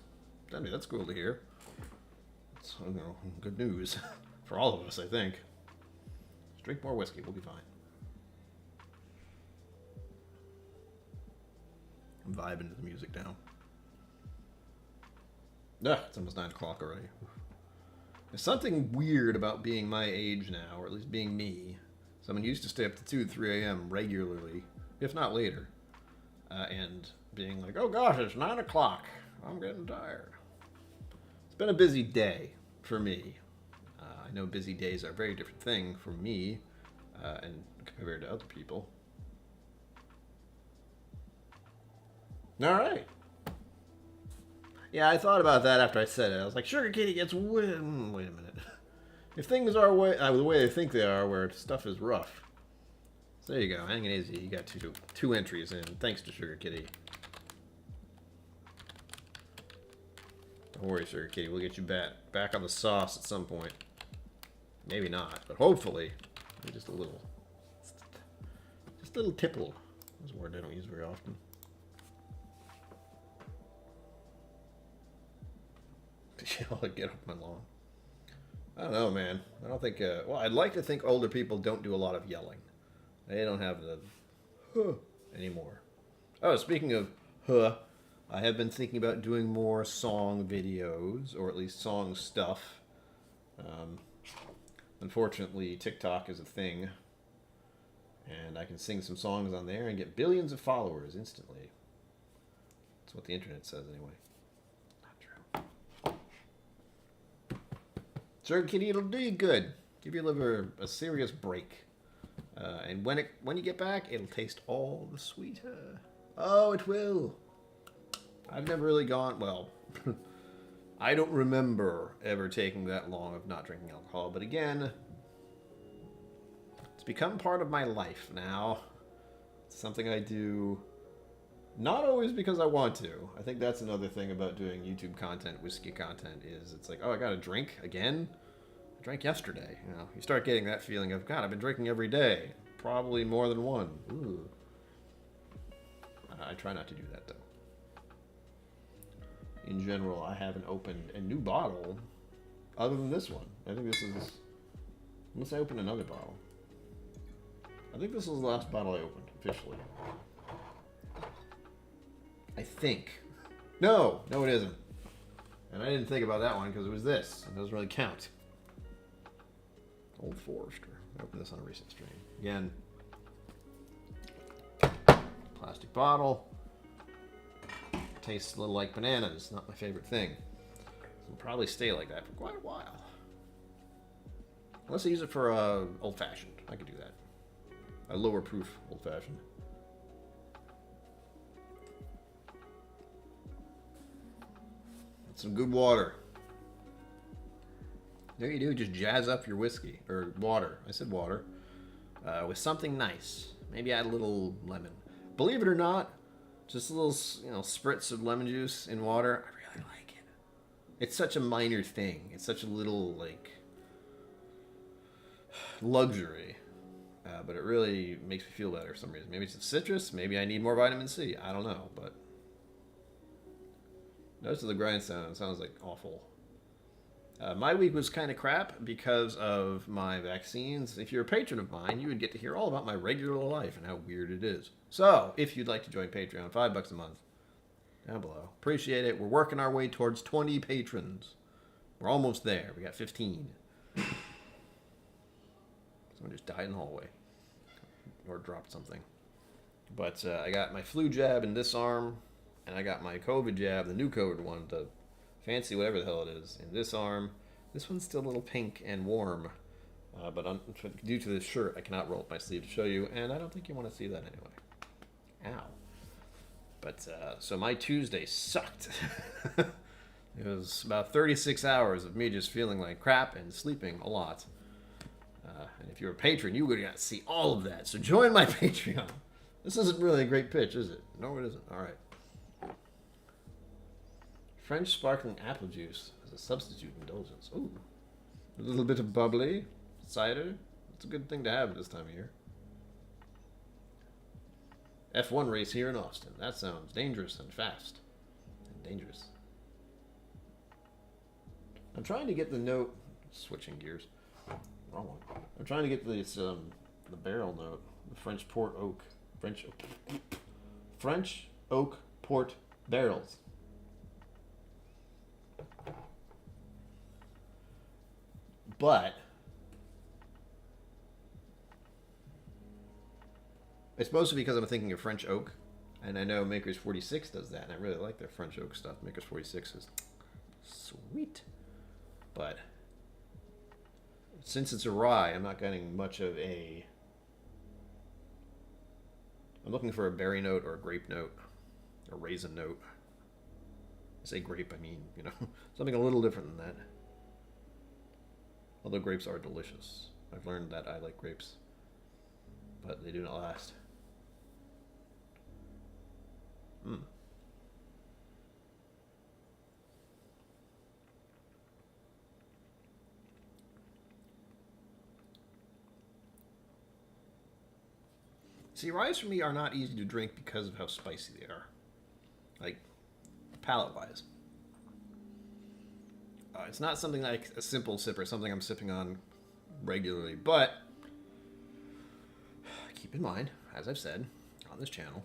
I mean, that's cool to hear. It's, good news for all of us, I think. Let's drink more whiskey. We'll be fine. I'm vibing to the music now. It's almost 9 o'clock already. There's something weird about being my age now, or at least being me. Someone used to stay up to 2, 3 a.m. regularly, if not later. And being like, oh gosh, it's 9 o'clock. I'm getting tired. It's been a busy day for me. I know busy days are a very different thing for me and compared to other people. All right. Yeah, I thought about that after I said it. I was like, Sugar Kitty gets wait a minute. If things are the way they think they are, where stuff is rough. So there you go. Hang it easy. You got two entries in. Thanks to Sugar Kitty. Don't worry, Sugar Kitty. We'll get you back on the sauce at some point. Maybe not, but hopefully. Maybe just a little. Just a little tipple. That's a word I don't use very often. I'll get off my lawn. I don't know, man. I don't think. Well, I'd like to think older people don't do a lot of yelling. They don't have the huh anymore. Oh, speaking of huh, I have been thinking about doing more song videos, or at least song stuff. Unfortunately, TikTok is a thing, and I can sing some songs on there and get billions of followers instantly. That's what the internet says, anyway. Sure, kitty, it'll do you good. Give your liver a serious break. And when you get back, it'll taste all the sweeter. Oh, it will. I've never really gone, well, I don't remember ever taking that long of not drinking alcohol. But again, it's become part of my life now. It's something I do not always because I want to. I think that's another thing about doing YouTube content, whiskey content, is it's like, oh, I got to drink again? I drank yesterday. You know, you start getting that feeling of, God, I've been drinking every day. Probably more than one. Ooh. I try not to do that, though. In general, I haven't opened a new bottle other than this one. I think this is... Unless I open another bottle. I think this was the last bottle I opened, officially. I think. No, it isn't. And I didn't think about that one because it was this. It doesn't really count. Old Forester. I opened this on a recent stream. Again, plastic bottle. Tastes a little like bananas. Not my favorite thing. It'll probably stay like that for quite a while. Unless I use it for old fashioned. I could do that. A lower proof old fashioned. Some good water. There you do, just jazz up your whiskey, or water. I said water. With something nice. Maybe add a little lemon. Believe it or not, just a little, spritz of lemon juice in water. I really like it. It's such a minor thing. It's such a little, luxury. But it really makes me feel better for some reason. Maybe it's the citrus. Maybe I need more vitamin C. I don't know, but... Notice of the grindstone, it sounds like awful. My week was kind of crap because of my vaccines. If you're a patron of mine, you would get to hear all about my regular life and how weird it is. So, if you'd like to join Patreon, $5 a month, down below. Appreciate it. We're working our way towards 20 patrons. We're almost there. We got 15. Someone just died in the hallway. Or dropped something. But I got my flu jab in this arm. And I got my COVID jab, the new COVID one, the fancy whatever the hell it is, in this arm. This one's still a little pink and warm. But due to this shirt, I cannot roll up my sleeve to show you. And I don't think you want to see that anyway. Ow. But, so my Tuesday sucked. It was about 36 hours of me just feeling like crap and sleeping a lot. And if you're a patron, you would get to see all of that. So join my Patreon. This isn't really a great pitch, is it? No, it isn't. All right. French sparkling apple juice as a substitute indulgence. Ooh. A little bit of bubbly cider. It's a good thing to have this time of year. F1 race here in Austin. That sounds dangerous and fast. And dangerous. I'm trying to get the note... Switching gears. Wrong one. I'm trying to get this, the barrel note. The French port oak. French oak port barrels. But it's mostly because I'm thinking of French oak, and I know Maker's 46 does that, and I really like their French oak stuff. Maker's 46 is sweet, but since it's a rye, I'm not getting much of a... I'm looking for a berry note or a grape note, a raisin note. I say grape, I mean, something a little different than that. Although grapes are delicious. I've learned that I like grapes. But they do not last. See, ryes for me are not easy to drink because of how spicy they are. Like, palate-wise. It's not something like a simple sip or something I'm sipping on regularly, but keep in mind, as I've said on this channel,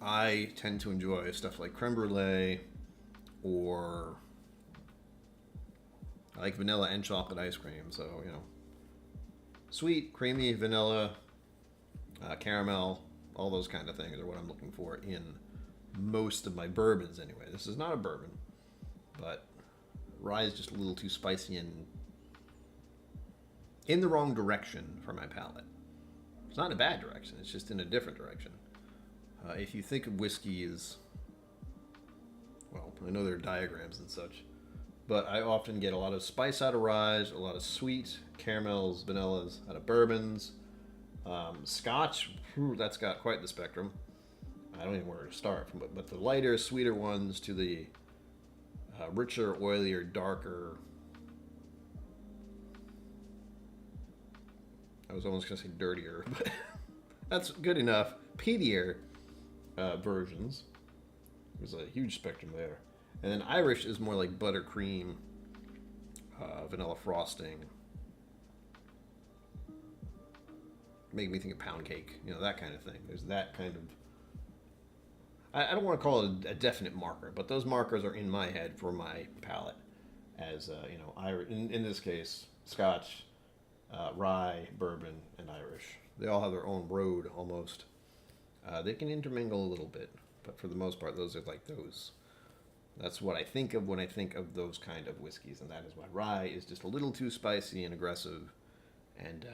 I tend to enjoy stuff like creme brulee, or I like vanilla and chocolate ice cream. So, you know, sweet, creamy, vanilla, caramel, all those kind of things are what I'm looking for in most of my bourbons anyway. This is not a bourbon, but rye is just a little too spicy and in the wrong direction for my palate. It's not in a bad direction, it's just in a different direction. If you think of whiskey as, well, I know there are diagrams and such, but I often get a lot of spice out of rye, a lot of sweet caramels, vanillas out of bourbons. Scotch, that's got quite the spectrum. I don't even know where to start from, but the lighter, sweeter ones to the richer, oilier, darker. I was almost going to say dirtier, but that's good enough. Peatier versions. There's a huge spectrum there. And then Irish is more like buttercream, vanilla frosting. Make me think of pound cake, you know, that kind of thing. There's that kind of... I don't want to call it a definite marker, but those markers are in my head for my palate as, you know, Irish, in this case, Scotch, rye, bourbon, and Irish. They all have their own road, almost. They can intermingle a little bit, but for the most part, those are like those. That's what I think of when I think of those kind of whiskeys, and that is why rye is just a little too spicy and aggressive, and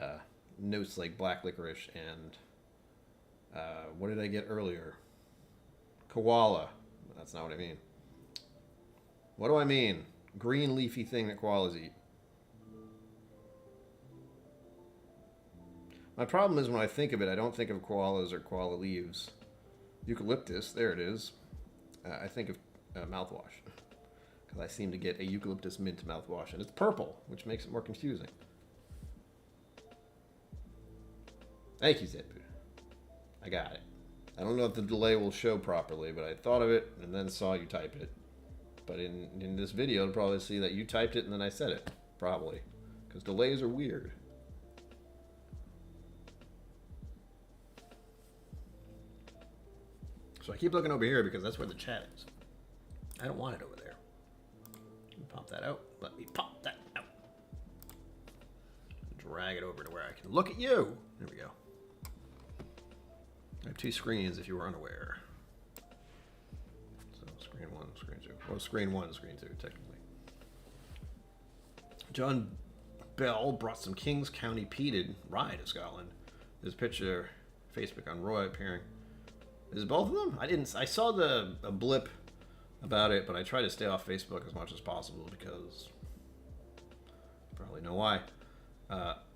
notes like black licorice and what did I get earlier? Koala. That's not what I mean. What do I mean? Green leafy thing that koalas eat. My problem is when I think of it, I don't think of koalas or koala leaves. Eucalyptus, there it is. I think of mouthwash. Because I seem to get a eucalyptus mint mouthwash, and it's purple, which makes it more confusing. Thank you, Zedbu. I got it. I don't know if the delay will show properly, but I thought of it and then saw you type it. But in this video, you'll probably see that you typed it and then I said it. Probably. Because delays are weird. So I keep looking over here because that's where the chat is. I don't want it over there. Let me pop that out. Let me pop that out. Drag it over to where I can look at you. There we go. I have two screens if you were unaware. So screen one, screen two. Well, screen one, screen two, technically. John Bell brought some Kings County peated rye to Scotland. There's a picture, Facebook on Roy appearing. Is it both of them? I saw a blip about it, but I try to stay off Facebook as much as possible because you probably know why.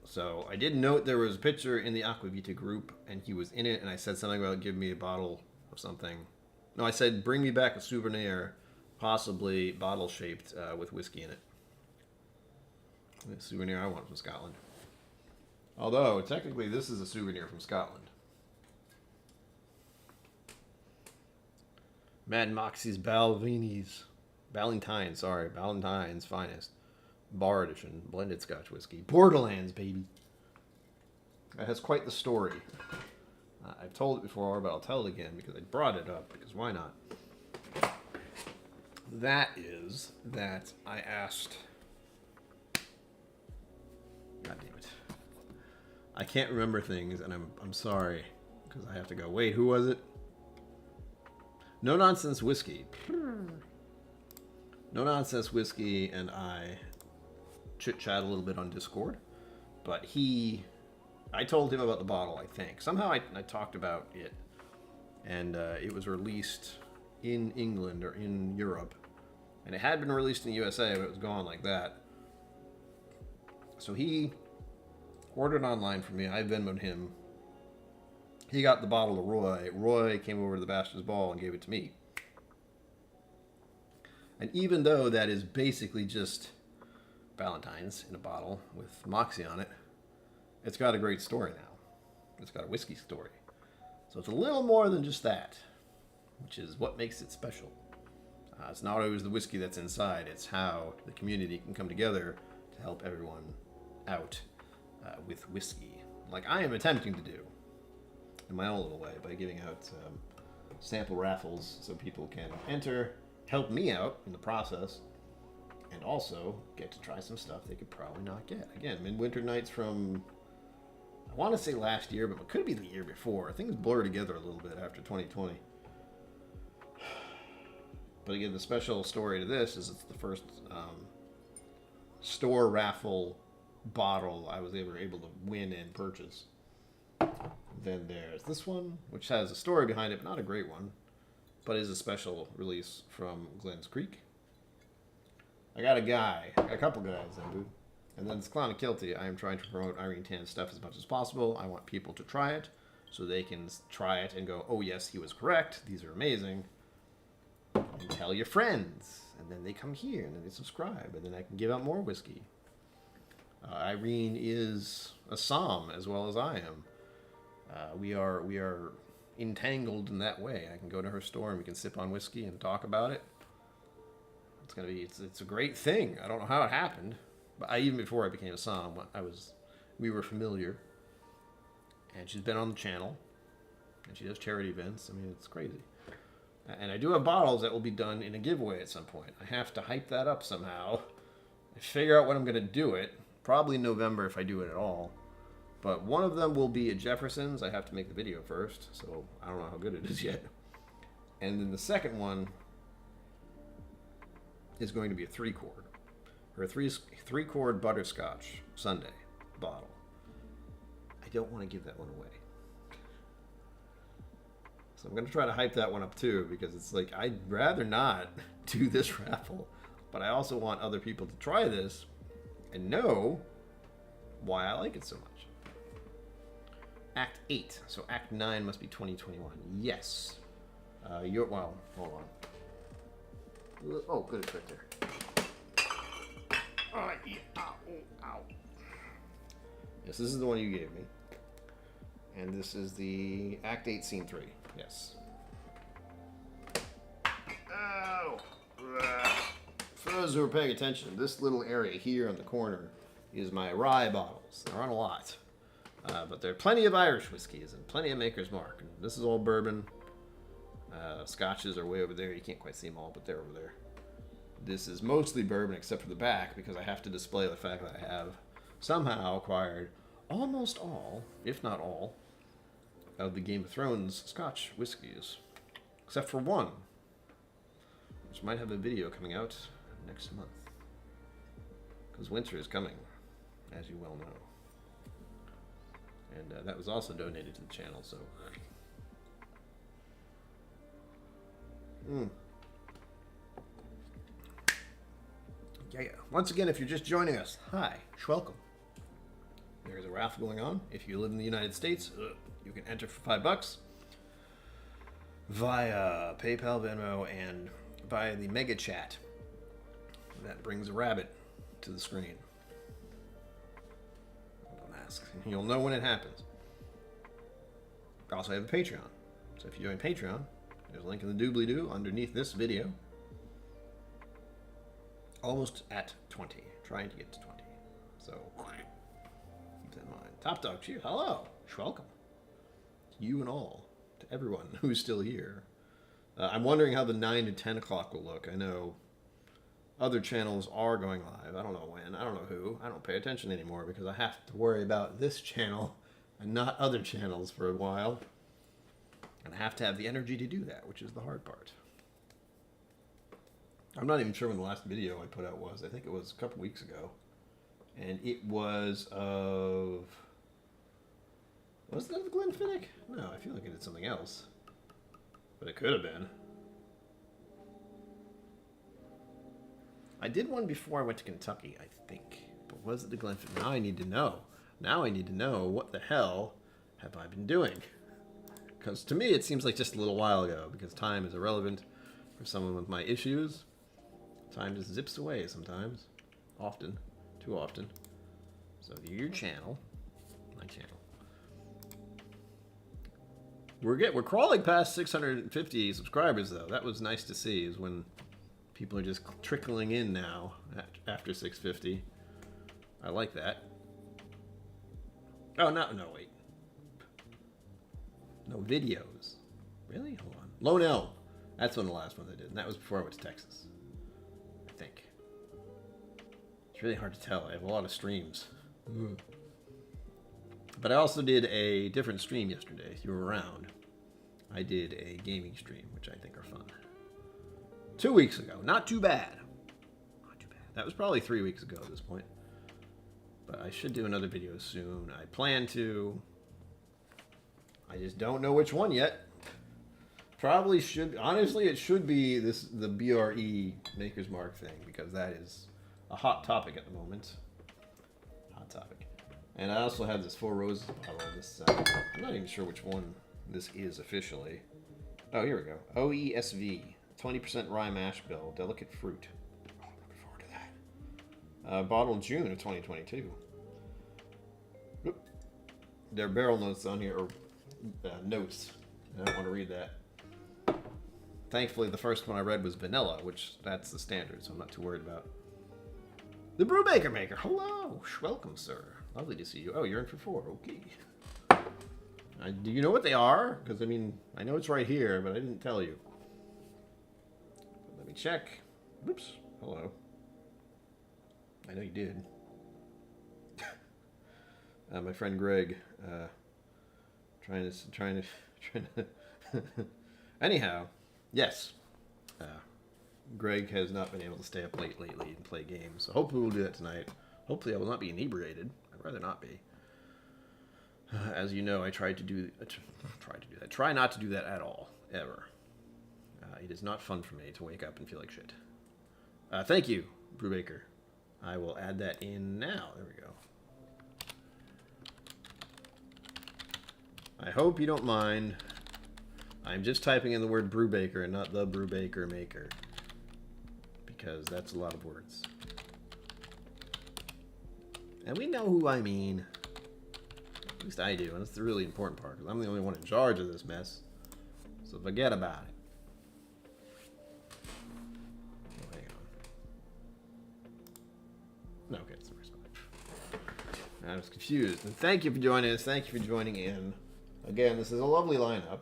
So I did note there was a picture in the Aquavita group, and he was in it, and I said something about give me a bottle of something. No, I said bring me back a souvenir, possibly bottle-shaped with whiskey in it. The souvenir I want from Scotland. Although, technically, this is a souvenir from Scotland. Mad Moxie's Ballantine's finest. Bar edition, blended Scotch whiskey. Borderlands, baby. That has quite the story. I've told it before, but I'll tell it again because I brought it up, because why not? That is that I asked... God damn it. I can't remember things, and I'm sorry, because I have to go, wait, who was it? No Nonsense Whiskey. No Nonsense Whiskey and I chit-chat a little bit on Discord, but I told him about the bottle, I think. Somehow I talked about it, and it was released in England or in Europe, and it had been released in the USA, but it was gone like that. So he ordered online for me. I Venmoed him. He got the bottle to Roy. Roy came over to the Bastard's Ball and gave it to me. And even though that is basically just Valentine's in a bottle with Moxie on it, it's got a great story now. It's got a whiskey story. So it's a little more than just that, which is what makes it special. It's not always the whiskey that's inside, it's how the community can come together to help everyone out with whiskey. Like I am attempting to do in my own little way by giving out sample raffles so people can enter, help me out in the process, and also get to try some stuff they could probably not get. Again, Midwinter Nights from, I want to say last year, but it could be the year before. Things blur together a little bit after 2020. But again, the special story to this is it's the first store raffle bottle I was able to win and purchase. Then there's this one, which has a story behind it, but not a great one, but is a special release from Glens Creek. I got a couple guys, and then it's Clown and Kilty. I am trying to promote Irene Tan's stuff as much as possible. I want people to try it, so they can try it and go, oh yes, he was correct, these are amazing, and tell your friends, and then they come here, and then they subscribe, and then I can give out more whiskey. Irene is a somm as well as I am. We are entangled in that way. I can go to her store and we can sip on whiskey and talk about it. It's a great thing. I don't know how it happened, but even before I became a somm, we were familiar. And she's been on the channel, and she does charity events. I mean, it's crazy. And I do have bottles that will be done in a giveaway at some point. I have to hype that up somehow. Figure out when I'm going to do it. Probably in November if I do it at all. But one of them will be at Jefferson's. I have to make the video first, so I don't know how good it is yet. And then the second one is going to be a 3-quart. Or a 3-quart butterscotch sundae bottle. I don't want to give that one away. So I'm going to try to hype that one up too, because it's like, I'd rather not do this raffle, but I also want other people to try this and know why I like it so much. Act 8. So Act 9 must be 2021. Yes. Well, hold on. Oh, good, it's right there. Yeah. Ow. Yes, this is the one you gave me. And this is the Act 8, Scene 3. Yes. Ow! For those who are paying attention, this little area here on the corner is my rye bottles. There aren't a lot. But there are plenty of Irish whiskeys and plenty of Maker's Mark. And this is all bourbon. Scotches are way over there. You can't quite see them all, but they're over there. This is mostly bourbon except for the back, because I have to display the fact that I have somehow acquired almost all, if not all, of the Game of Thrones Scotch whiskeys. Except for one, which might have a video coming out next month. Because winter is coming, as you well know. And that was also donated to the channel, so... Yeah. Once again, if you're just joining us, hi, welcome. There's a raffle going on. If you live in the United States, you can enter for $5 via PayPal, Venmo, and via the Mega Chat. That brings a rabbit to the screen. Don't ask. You'll know when it happens. I also have a Patreon. So if you join Patreon, there's a link in the doobly-doo underneath this video. Almost at 20. Trying to get to 20. So, keep that in mind. Top Dog, cheers. Hello. Welcome. To you and all. To everyone who's still here. I'm wondering how the 9 to 10 o'clock will look. I know other channels are going live. I don't know when. I don't know who. I don't pay attention anymore because I have to worry about this channel and not other channels for a while. And I have to have the energy to do that, which is the hard part. I'm not even sure when the last video I put out was. I think it was a couple weeks ago. And it was of... Was that of Glenfiddich? No, I feel like I did something else. But it could have been. I did one before I went to Kentucky, I think. But was it the Glenfiddich? Now I need to know. Now I need to know what the hell have I been doing. Because to me it seems like just a little while ago. Because time is irrelevant for someone with my issues. Time just zips away sometimes. Often. Too often. So your channel. My channel. We're crawling past 650 subscribers though. That was nice to see. Is when people are just trickling in now after 650. I like that. Oh no, wait. No videos. Really? Hold on. Lone Elm. That's one of the last ones I did, and that was before I went to Texas. I think. It's really hard to tell. I have a lot of streams. But I also did a different stream yesterday. If you were around, I did a gaming stream, which I think are fun. 2 weeks ago. Not too bad. Not too bad. That was probably 3 weeks ago at this point. But I should do another video soon. I plan to. I just don't know which one yet. Probably should. Honestly, it should be the BRE Maker's Mark thing, because that is a hot topic at the moment. Hot topic. And I also have this Four Roses bottle. This I'm not even sure which one this is officially. Oh, here we go. OESV, 20% rye mash bill, delicate fruit. Oh, I'm looking forward to that. Bottled June of 2022. Oop. There are barrel notes on here, or notes. I don't want to read that. Thankfully, the first one I read was vanilla, which that's the standard, so I'm not too worried about. The Brewbaker Maker. Hello. Welcome, sir. Lovely to see you. Oh, you're in for 4. Okay. Do you know what they are? Because, I mean, I know it's right here, but I didn't tell you. Let me check. Oops. Hello. I know you did. My friend Greg, trying to. Anyhow, yes. Greg has not been able to stay up late lately and play games, so hopefully we'll do that tonight. Hopefully I will not be inebriated. I'd rather not be. As you know, I try to do that. Try not to do that at all, ever. It is not fun for me to wake up and feel like shit. Thank you, Brewbaker. I will add that in now. There we go. I hope you don't mind. I'm just typing in the word Brewbaker and not the Brewbaker Maker, because that's a lot of words. And we know who I mean. At least I do, and that's the really important part, because I'm the only one in charge of this mess. So forget about it. Oh, hang on. No, okay, it's the first one. I was confused. And thank you for joining us. Thank you for joining in. Again, this is a lovely lineup,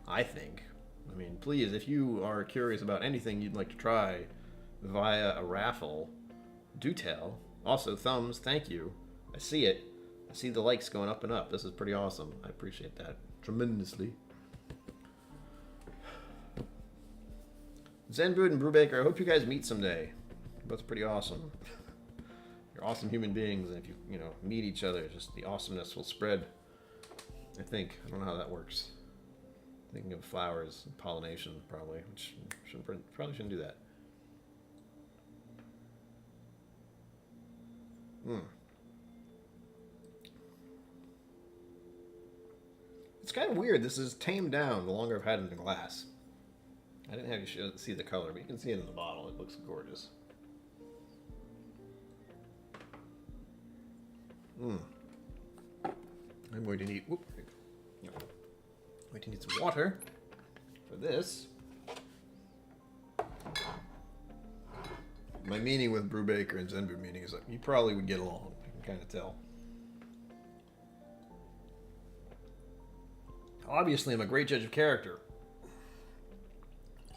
I think. I mean, please, if you are curious about anything you'd like to try via a raffle, do tell. Also, thumbs, thank you. I see it. I see the likes going up and up. This is pretty awesome. I appreciate that tremendously. Zenbud and Brewbaker, I hope you guys meet someday. Both pretty awesome. You're awesome human beings, and if you meet each other, just the awesomeness will spread. I think. I don't know how that works. Thinking of flowers, pollination, probably. Which probably shouldn't do that. It's kind of weird. This is tamed down the longer I've had it in the glass. I didn't have you see the color, but you can see it in the bottle. It looks gorgeous. I'm going to need. Whoop, I'm going to need some water for this. My meaning with Brewbaker and Zenbud meaning is that you probably would get along. I can kind of tell. Obviously, I'm a great judge of character.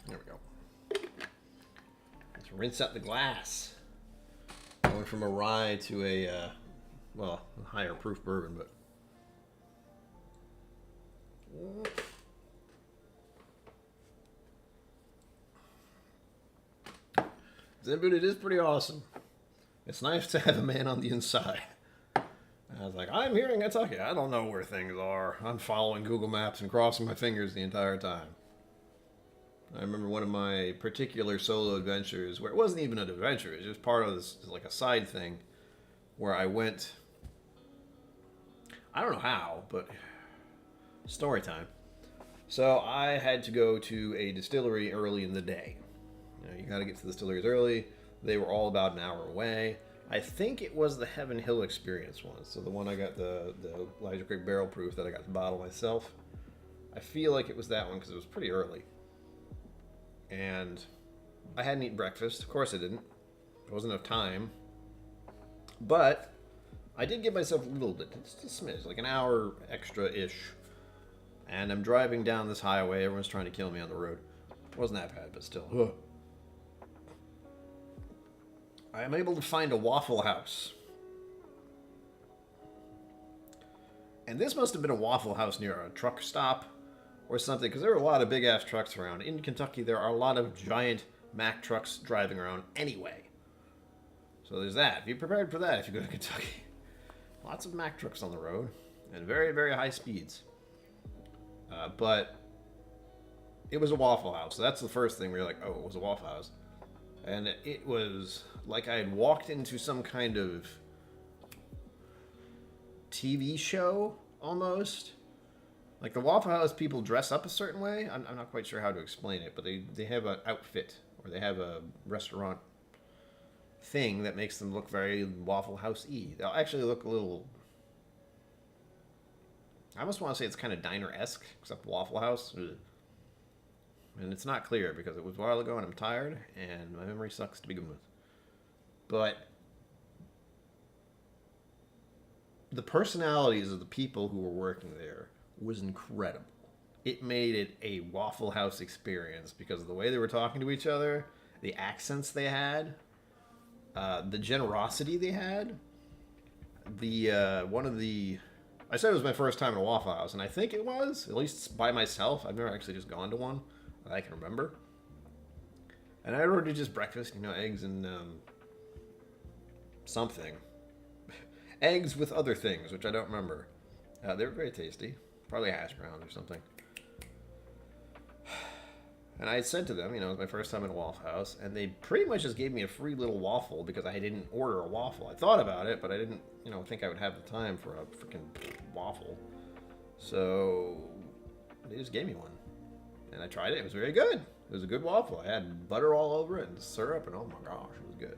There we go. Let's rinse out the glass. Going from a rye to a, well, a higher proof bourbon, but. Zenbud, it is pretty awesome. It's nice to have a man on the inside. I was like, I'm here in Kentucky. I don't know where things are. I'm following Google Maps and crossing my fingers the entire time. I remember one of my particular solo adventures where it wasn't even an adventure. It was just part of this, like a side thing, where I went. I don't know how, but story time. So I had to go to a distillery early in the day. You got to get to the distilleries early. They were all about an hour away. I think it was the Heaven Hill Experience one. So the one I got, the Elijah Craig Barrel Proof that I got the bottle myself. I feel like it was that one because it was pretty early. And I hadn't eaten breakfast. Of course I didn't. There wasn't enough time. But I did give myself a little bit, just a smidge, like an hour extra-ish. And I'm driving down this highway. Everyone's trying to kill me on the road. It wasn't that bad, but still. Ugh. I am able to find a Waffle House. And this must have been a Waffle House near a truck stop or something, because there are a lot of big-ass trucks around. In Kentucky, there are a lot of giant Mack trucks driving around anyway. So there's that. Be prepared for that if you go to Kentucky. Lots of Mack trucks on the road, and very, very high speeds. But it was a Waffle House. So that's the first thing. We were like, oh, it was a Waffle House. And it was like I had walked into some kind of TV show, almost. Like the Waffle House people dress up a certain way. I'm not quite sure how to explain it, but they have an outfit, or they have a restaurant thing that makes them look very Waffle House-y. They'll actually look a little... I almost want to say it's kind of diner-esque, except Waffle House. Ugh. And it's not clear because it was a while ago and I'm tired and my memory sucks to begin with. But the personalities of the people who were working there was incredible. It made it a Waffle House experience because of the way they were talking to each other, the accents they had, the generosity they had. I said it was my first time in a Waffle House, and I think it was, at least by myself. I've never actually just gone to one that I can remember. And I ordered just breakfast, eggs and something. Eggs with other things, which I don't remember. They were very tasty. Probably hash browns or something. And I had said to them, it was my first time in a Waffle House, and they pretty much just gave me a free little waffle because I didn't order a waffle. I thought about it, but I didn't, think I would have the time for a freaking waffle. So they just gave me one. And I tried it. It was very good. It was a good waffle. I had butter all over it and syrup, and oh my gosh, it was good.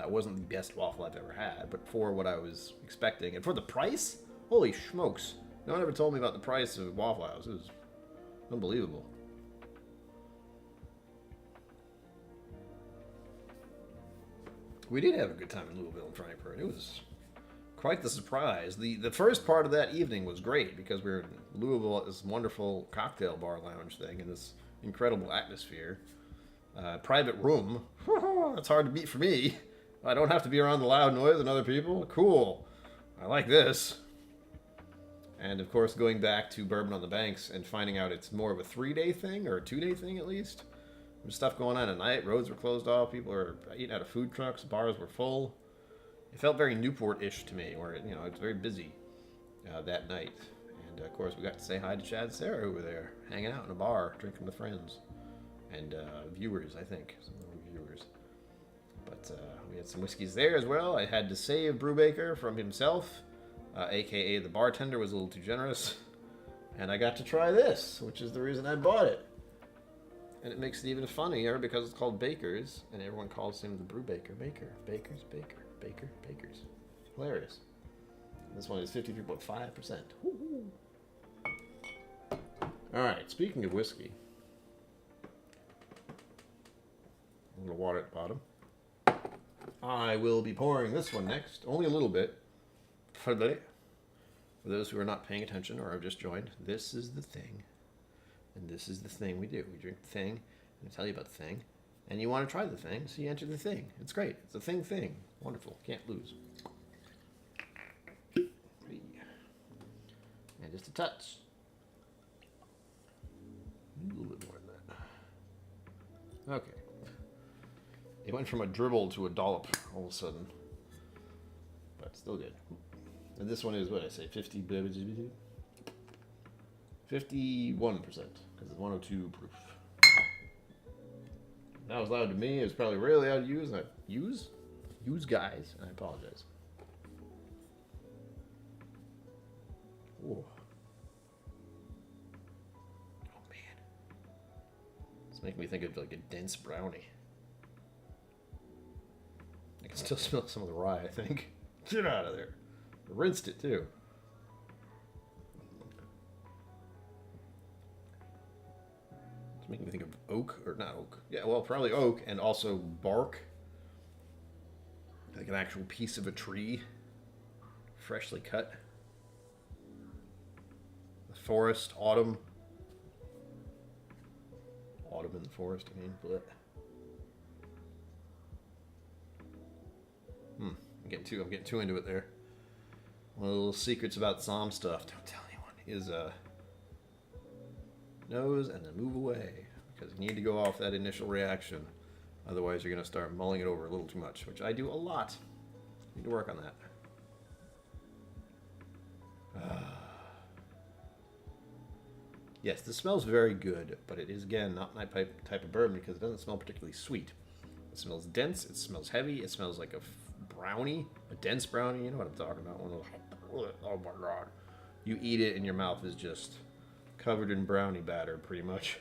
It wasn't the best waffle I've ever had, but for what I was expecting, and for the price, holy smokes. No one ever told me about the price of Waffle House. It was unbelievable. We did have a good time in Louisville and Frankfurt. It was quite the surprise. The first part of that evening was great because we were in Louisville at this wonderful cocktail bar lounge thing in this incredible atmosphere. Private room. That's hard to beat for me. I don't have to be around the loud noise and other people. Cool. I like this. And of course, going back to Bourbon on the Banks and finding out it's more of a 3-day thing, or a 2-day thing at least. There's stuff going on at night. Roads were closed off. People were eating out of food trucks. Bars were full. It felt very Newport-ish to me, where it's very busy that night. And of course, we got to say hi to Chad and Sarah, who were there, hanging out in a bar, drinking with friends and viewers. I think some of them were viewers. But we had some whiskeys there as well. I had to save Brubaker from himself, aka the bartender was a little too generous, and I got to try this, which is the reason I bought it. And it makes it even funnier because it's called Baker's, and everyone calls him the Brubaker. Baker's. Hilarious. This one is 53.5%. Alright, speaking of whiskey, a little water at the bottom. I will be pouring this one next, only a little bit. For those who are not paying attention or have just joined, this is the thing. And this is the thing we do. We drink the thing, and I tell you about the thing. And you want to try the thing, so you enter the thing. It's great. It's a thing. Wonderful. Can't lose. And just a touch. A little bit more than that. Okay. It went from a dribble to a dollop all of a sudden. But still good. And this one is, what I say, 51%, because it's 102 proof. That was loud to me. It was probably really loud to use. Use guys, and I apologize. Ooh. Oh man, it's making me think of like a dense brownie, like can still smell some of the rye, I think. Get out of there. I rinsed it, too. It's making me think of oak, or not oak. Yeah, well, probably oak, and also bark. Like an actual piece of a tree, freshly cut. The forest, autumn. Autumn in the forest, I mean, bleh. I'm getting too into it there. One of the little secrets about Psalm stuff, don't tell anyone, is nose and then move away. Because you need to go off that initial reaction. Otherwise, you're going to start mulling it over a little too much, which I do a lot. Need to work on that. Yes, this smells very good, but it is, again, not my type of bourbon because it doesn't smell particularly sweet. It smells dense, it smells heavy, it smells like a brownie, a dense brownie, you know what I'm talking about. One of those, oh my god. You eat it and your mouth is just covered in brownie batter, pretty much.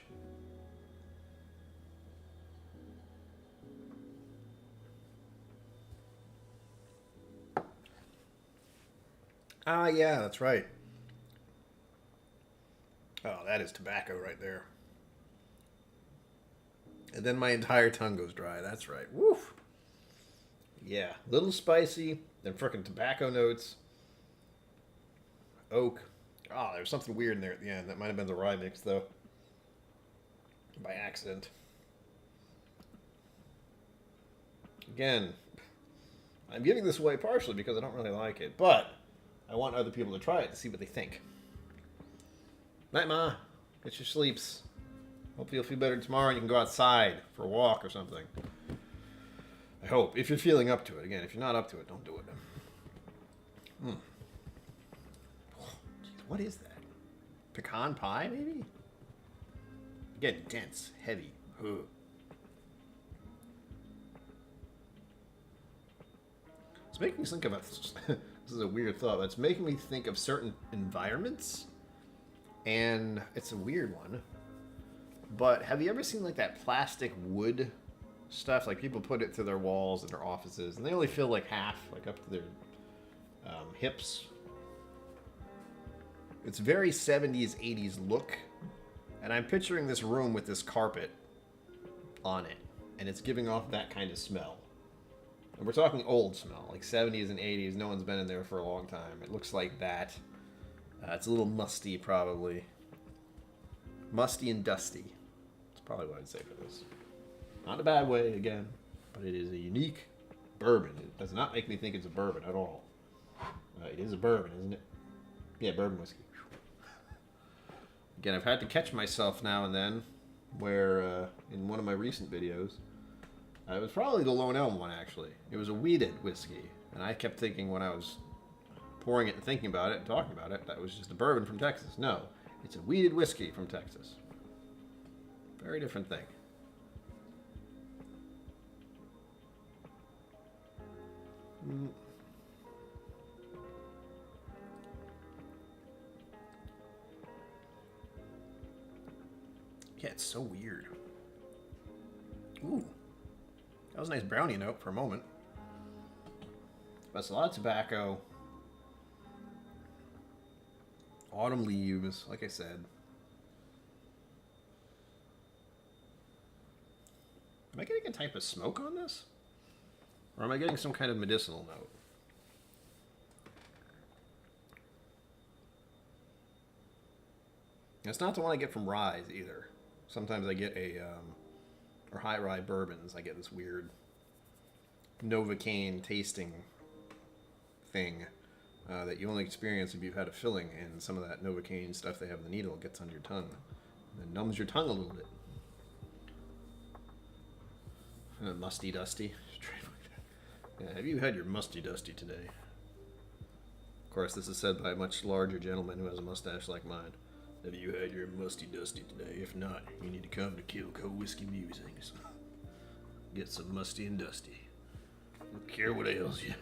Ah, yeah, that's right. Oh, that is tobacco right there. And then my entire tongue goes dry. That's right. Woof. Yeah, little spicy, then frickin' tobacco notes. Oak. Oh, there's something weird in there at the end. That might have been the rye mix, though. By accident. Again, I'm giving this away partially because I don't really like it, but I want other people to try it to see what they think. Night, Ma. Get your sleeps. Hopefully you'll feel better tomorrow and you can go outside for a walk or something. I hope. If you're feeling up to it. Again, if you're not up to it, don't do it. Jeez, what is that? Pecan pie, maybe? Again, dense, heavy. Ugh. It's making me think of this is a weird thought, but it's making me think of certain environments. And it's a weird one. But have you ever seen like that plastic wood stuff? Like people put it to their walls in their offices, and they only fill like half, like up to their hips. It's very 70s, 80s look. And I'm picturing this room with this carpet on it, and it's giving off that kind of smell. And we're talking old smell, like 70s and 80s. No one's been in there for a long time. It looks like that. It's a little musty, probably. Musty and dusty. That's probably what I'd say for this. Not in a bad way, again, but it is a unique bourbon. It does not make me think it's a bourbon at all. It is a bourbon, isn't it? Yeah, bourbon whiskey. Again, I've had to catch myself now and then, where in one of my recent videos, it was probably the Lone Elm one, actually. It was a weeded whiskey, and I kept thinking when I was pouring it and thinking about it and talking about it, that was just a bourbon from Texas. No, it's a weeded whiskey from Texas. Very different thing. Yeah, it's so weird. Ooh. That was a nice brownie note for a moment. That's a lot of tobacco. Autumn leaves, like I said. Am I getting a type of smoke on this? Or am I getting some kind of medicinal note? It's not the one I get from ryes either. Sometimes I get or high rye bourbons, I get this weird Novocaine tasting thing that you only experience if you've had a filling, and some of that Novocaine stuff they have in the needle gets under your tongue and then numbs your tongue a little bit. Musty dusty. Yeah, have you had your musty dusty today? Of course, this is said by a much larger gentleman who has a mustache like mine. Have you had your musty dusty today? If not, you need to come to KillCo Whiskey Musings. Get some musty and dusty. Don't care what ails you.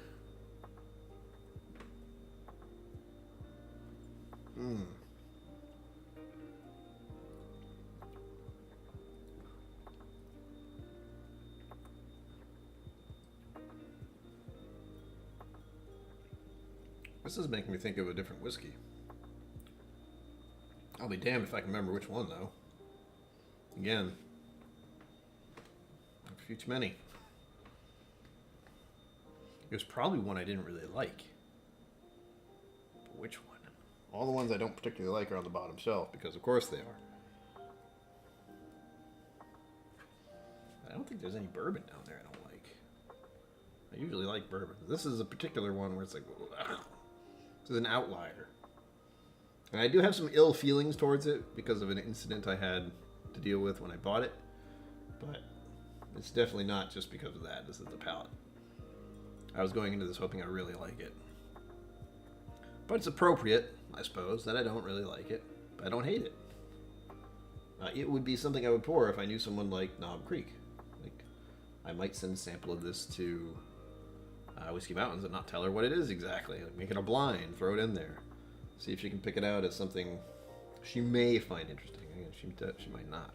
This is making me think of a different whiskey. I'll be damned if I can remember which one, though. Again, a few too many. It was probably one I didn't really like. But which one? All the ones I don't particularly like are on the bottom shelf, because of course they are. I don't think there's any bourbon down there I don't like. I usually like bourbon. This is a particular one where it's like, ugh. This is an outlier. And I do have some ill feelings towards it because of an incident I had to deal with when I bought it. But it's definitely not just because of that. This is the palate. I was going into this hoping I really like it. But it's appropriate, I suppose, that I don't really like it. But I don't hate it. It would be something I would pour if I knew someone like Knob Creek. Like, I might send a sample of this to Whiskey Mountains and not tell her what it is exactly. Like, make it a blind, throw it in there. See if she can pick it out as something she may find interesting. Again, she might not.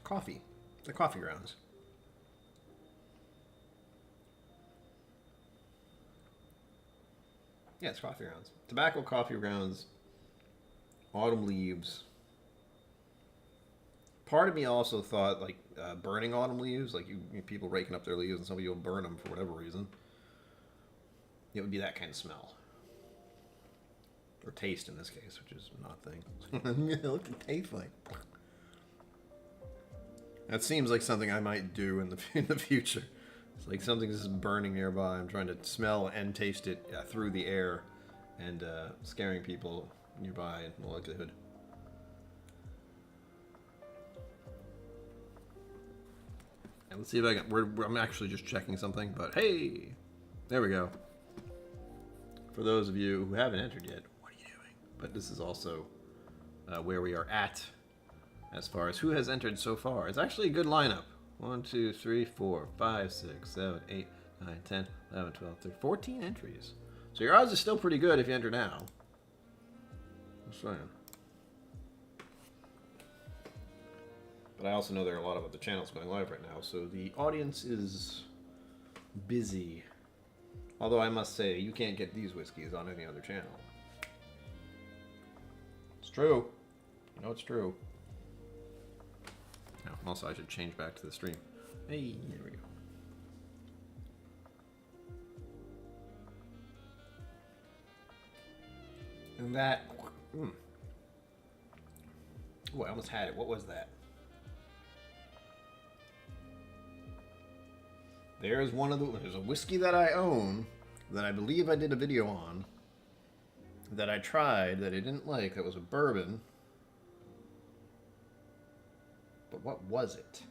Coffee. The coffee grounds. Yeah, it's coffee grounds. Tobacco, coffee grounds, autumn leaves. Part of me also thought, like, burning autumn leaves, like people raking up their leaves and somebody will burn them for whatever reason. It would be that kind of smell. Or taste in this case, which is not a thing. Look at taste like. That seems like something I might do in the future. It's like something just burning nearby. I'm trying to smell and taste it through the air and scaring people nearby in all likelihood. And let's see if I can... I'm actually just checking something, but hey! There we go. For those of you who haven't entered yet, what are you doing? But this is also where we are at as far as who has entered so far. It's actually a good lineup. 1, 2, 3, 4, 5, 6, 7, 8, 9, 10, 11, 12, 13, 14 entries. So your odds are still pretty good if you enter now. Just saying. But I also know there are a lot of other channels going live right now, so the audience is busy. Although I must say, you can't get these whiskeys on any other channel. It's true. You know it's true. Oh, also, I should change back to the stream. Hey, there we go. And that... Oh, I almost had it. What was that? There's one of the... There's a whiskey that I own that I believe I did a video on that I tried that I didn't like. That was a bourbon. But what was it?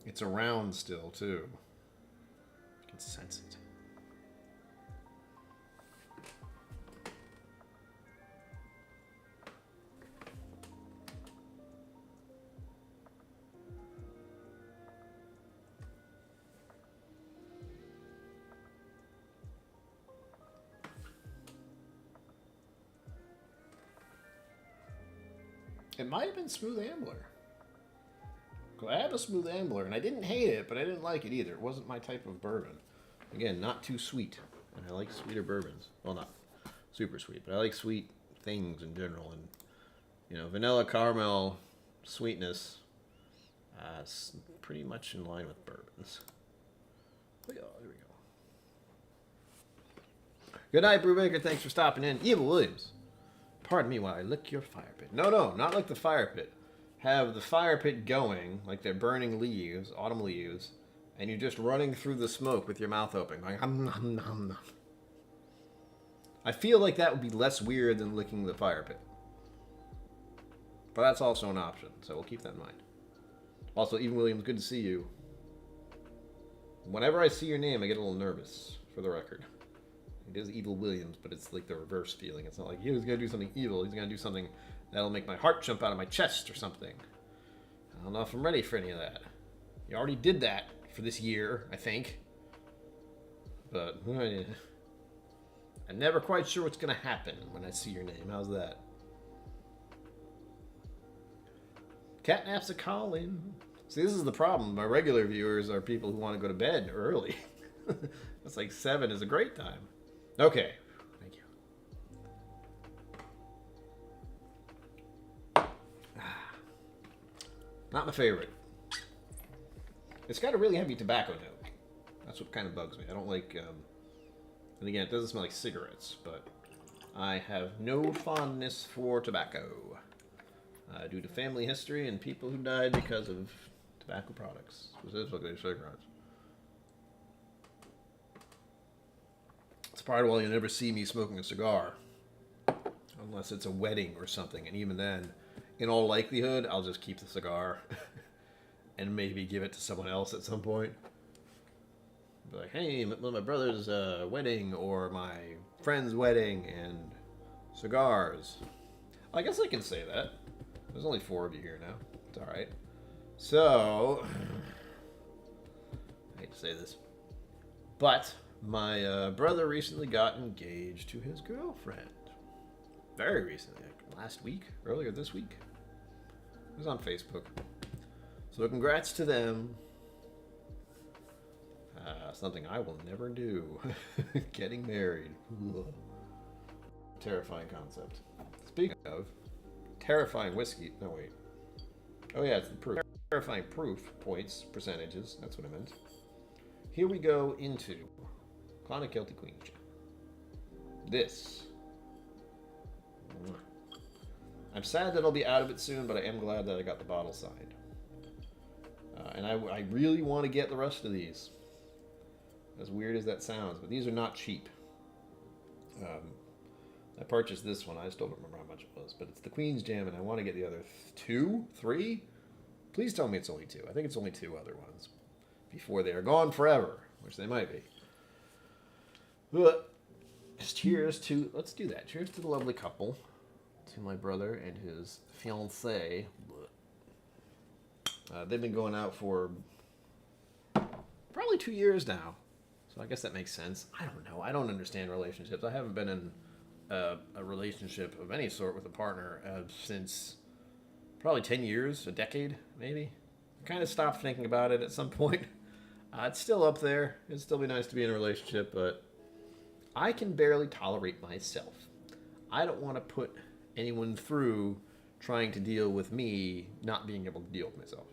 It's around still, too. I can sense it. It might have been Smooth Ambler. Because I had a Smooth Ambler, and I didn't hate it, but I didn't like it either. It wasn't my type of bourbon. Again, not too sweet. And I like sweeter bourbons. Well, not super sweet, but I like sweet things in general. And, you know, vanilla caramel sweetness is pretty much in line with bourbons. Oh, yeah, there we go. Good night, Brewmaker. Thanks for stopping in. Evil Williams. Pardon me while I lick your fire pit. No, not like the fire pit. Have the fire pit going, like they're burning leaves, autumn leaves, and you're just running through the smoke with your mouth open, going hum, hum, hum, hum. I feel like that would be less weird than licking the fire pit. But that's also an option, so we'll keep that in mind. Also, Even Williams, good to see you. Whenever I see your name, I get a little nervous, for the record. It is Evil Williams, but it's like the reverse feeling. It's not like he was going to do something evil. He's going to do something that'll make my heart jump out of my chest or something. I don't know if I'm ready for any of that. You already did that for this year, I think. But I'm never quite sure what's going to happen when I see your name. How's that? Catnaps a calling. See, this is the problem. My regular viewers are people who want to go to bed early. It's like 7 is a great time. Okay. Thank you. Not my favorite. It's got a really heavy tobacco note. That's what kind of bugs me. I don't like... and again, it doesn't smell like cigarettes, but I have no fondness for tobacco. Due to family history and people who died because of tobacco products, specifically cigarettes. It's part of why you'll never see me smoking a cigar, unless it's a wedding or something, and even then, in all likelihood, I'll just keep the cigar and maybe give it to someone else at some point. Be like, hey, my brother's wedding or my friend's wedding and cigars. I guess I can say that. There's only 4 of you here now. It's all right. So, I hate to say this, but my brother recently got engaged to his girlfriend. Very recently, like last week, earlier this week. It was on Facebook. So congrats to them. Something I will never do. Getting married. Ugh. Terrifying concept. Speaking of terrifying whiskey. No, wait. Oh, yeah, it's the proof. Terrifying proof points, percentages. That's what I meant. Here we go into Clonic Celtic Queen's Gin. This. I'm sad that I'll be out of it soon, but I am glad that I got the bottle signed. And I really want to get the rest of these. As weird as that sounds, but these are not cheap. I purchased this one. I still don't remember how much it was, but it's the Queen's Jam, and I want to get the other 2, 3. Please tell me it's only 2. I think it's only 2 other ones before they are gone forever, which they might be. But cheers to, let's do that. Cheers to the lovely couple, to my brother and his fiancée. They've been going out for probably 2 years now. So I guess that makes sense. I don't know. I don't understand relationships. I haven't been in a relationship of any sort with a partner since probably 10 years, a decade, maybe. I kind of stopped thinking about it at some point. It's still up there. It'd still be nice to be in a relationship, but I can barely tolerate myself. I don't want to put anyone through trying to deal with me not being able to deal with myself.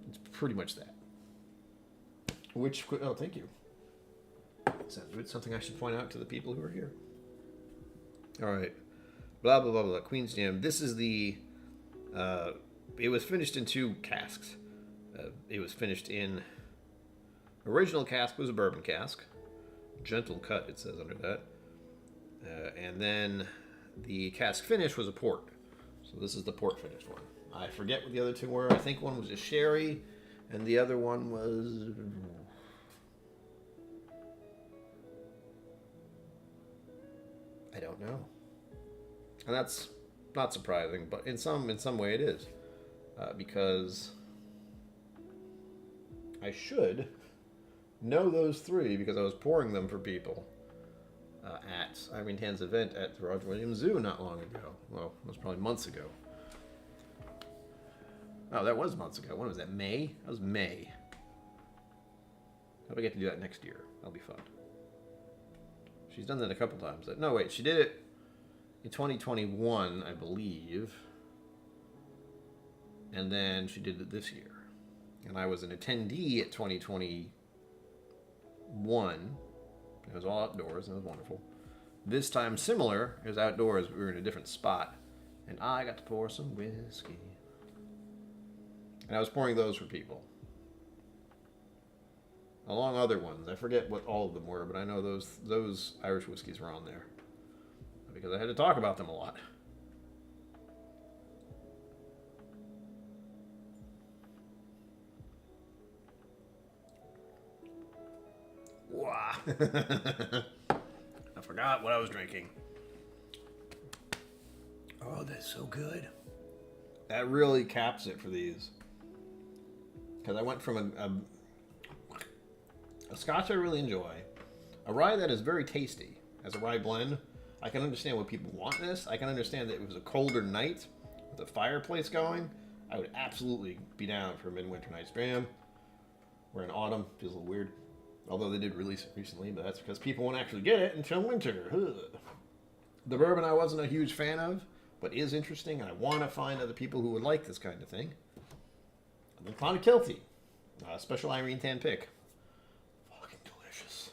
It's pretty much that. Which, oh, thank you. It's something I should point out to the people who are here. All right. Blah, blah, blah, blah. Queen's Jam. This is the, it was finished in 2 casks. It was finished in, original cask was a bourbon cask. Gentle cut, it says under that. And then the cask finish was a port. So this is the port finished one. I forget what the other 2 were. I think one was a sherry, and the other one was... I don't know. And that's not surprising, but in some way it is. Because I should know those 3 because I was pouring them for people at Irene Tan's event at the Roger Williams Zoo not long ago. Well, it was probably months ago. Oh, that was months ago. When was that? May? That was May. Hope I get to do that next year. That'll be fun. She's done that a couple times. No, wait. She did it in 2021, I believe. And then she did it this year. And I was an attendee at 2021. It was all outdoors, and it was wonderful. This time, similar. It was outdoors. We were in a different spot. And I got to pour some whiskey. And I was pouring those for people. Along other ones. I forget what all of them were, but I know those Irish whiskeys were on there. Because I had to talk about them a lot. Wow. I forgot what I was drinking. Oh, that's so good. That really caps it for these. Because I went from a Scotch I really enjoy, a rye that is very tasty, as a rye blend. I can understand what people want this. I can understand that it was a colder night with a fireplace going. I would absolutely be down for a Midwinter Night's Dram. We're in autumn, feels a little weird. Although they did release it recently, but that's because people won't actually get it until winter. Ugh. The bourbon I wasn't a huge fan of, but is interesting, and I want to find other people who would like this kind of thing. And then Clonic Kilty, special Irene Tan pick. Fucking delicious.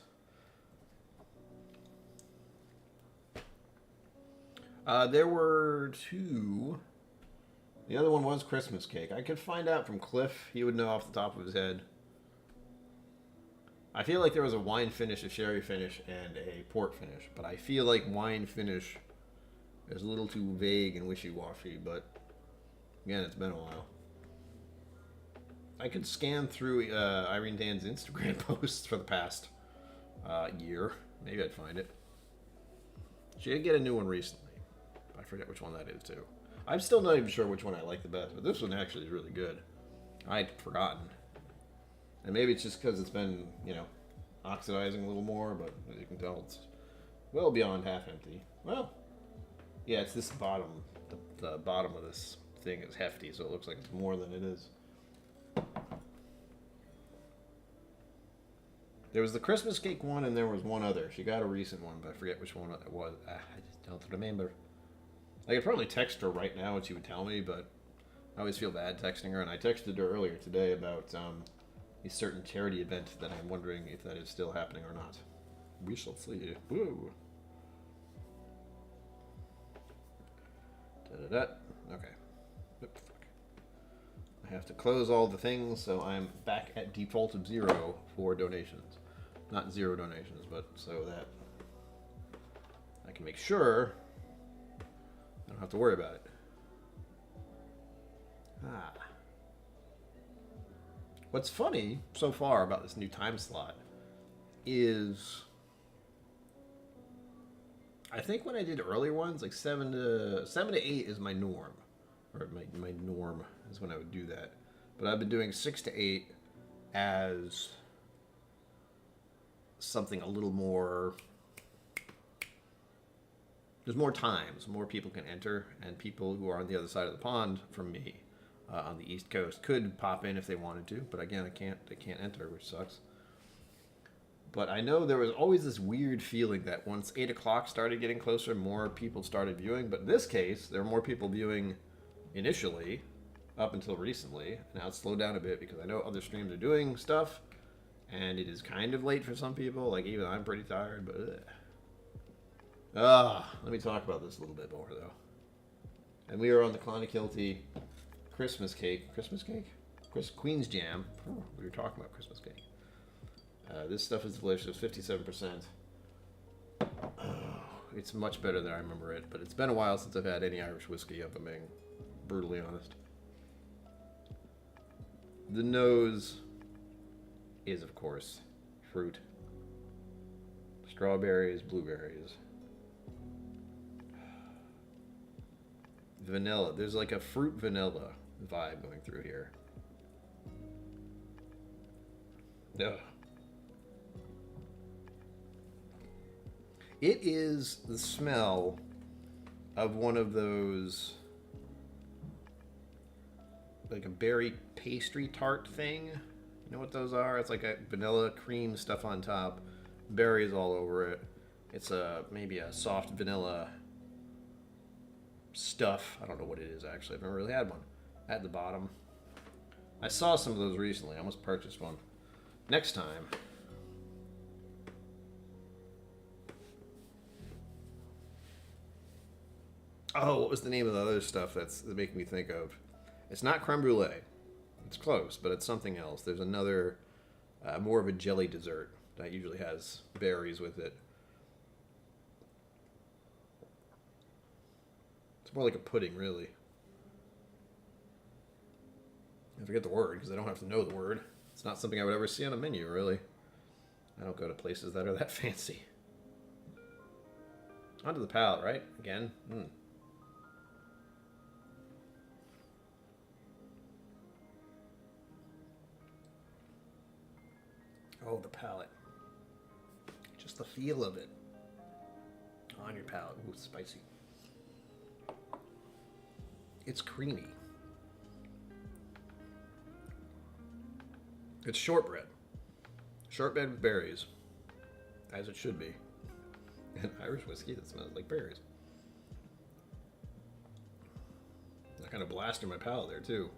There were two. The other one was Christmas cake. I could find out from Cliff. He would know off the top of his head. I feel like there was a wine finish, a sherry finish, and a port finish. But I feel like wine finish is a little too vague and wishy-washy. But again, it's been a while. I could scan through Irene Tan's Instagram posts for the past year. Maybe I'd find it. She did get a new one recently. I forget which one that is, too. I'm still not even sure which one I like the best, but this one actually is really good. I'd forgotten. And maybe it's just because it's been, oxidizing a little more, but as you can tell, it's well beyond half empty. Well, yeah, it's this bottom. The bottom of this thing is hefty, so it looks like it's more than it is. There was the Christmas cake one, and there was one other. She got a recent one, but I forget which one it was. I just don't remember. I could probably text her right now and she would tell me, but I always feel bad texting her. And I texted her earlier today about a certain charity event that I'm wondering if that is still happening or not. We shall see. Woo! Da-da-da. Okay. Oop, fuck. I have to close all the things, so I'm back at default of 0 for donations. Not 0 donations, but so that I can make sure I don't have to worry about it. What's funny so far about this new time slot is I think when I did earlier ones, like 7 to 8 is my norm. Or my norm is when I would do that. But I've been doing 6 to 8 as something a little more. There's more times, more people can enter, and people who are on the other side of the pond from me on the East Coast could pop in if they wanted to, but again, they can't enter, which sucks. But I know there was always this weird feeling that once 8 o'clock started getting closer, more people started viewing. But in this case, there were more people viewing initially, up until recently. Now it's slowed down a bit because I know other streams are doing stuff, and it is kind of late for some people. Like, even I'm pretty tired, but let me talk about this a little bit more, though. And we are on the Clonic Kilty Christmas cake. Christmas cake? Queen's Jam. Oh, we were talking about Christmas cake. This stuff is delicious, 57%. It's much better than I remember it, but it's been a while since I've had any Irish whiskey, if I'm being brutally honest. The nose is, of course, fruit. Strawberries, blueberries. Vanilla. There's like a fruit vanilla vibe going through here. Ugh. It is the smell of one of those, like a berry pastry tart thing. You know what those are? It's like a vanilla cream stuff on top, berries all over it. It's maybe a soft vanilla stuff. I don't know what it is actually. I've never really had one. At the bottom. I saw some of those recently. I almost purchased one. Next time. Oh, what was the name of the other stuff that's making me think of? It's not creme brulee. It's close, but it's something else. There's another, more of a jelly dessert that usually has berries with it. It's more like a pudding, really. I forget the word because I don't have to know the word. It's not something I would ever see on a menu, really. I don't go to places that are that fancy. Onto the palate, right? Again. Oh, the palate. Just the feel of it. on your palate. Ooh, spicy. It's creamy. It's shortbread. Shortbread with berries, as it should be. And Irish whiskey that smells like berries. That kind of blasted my palate there, too.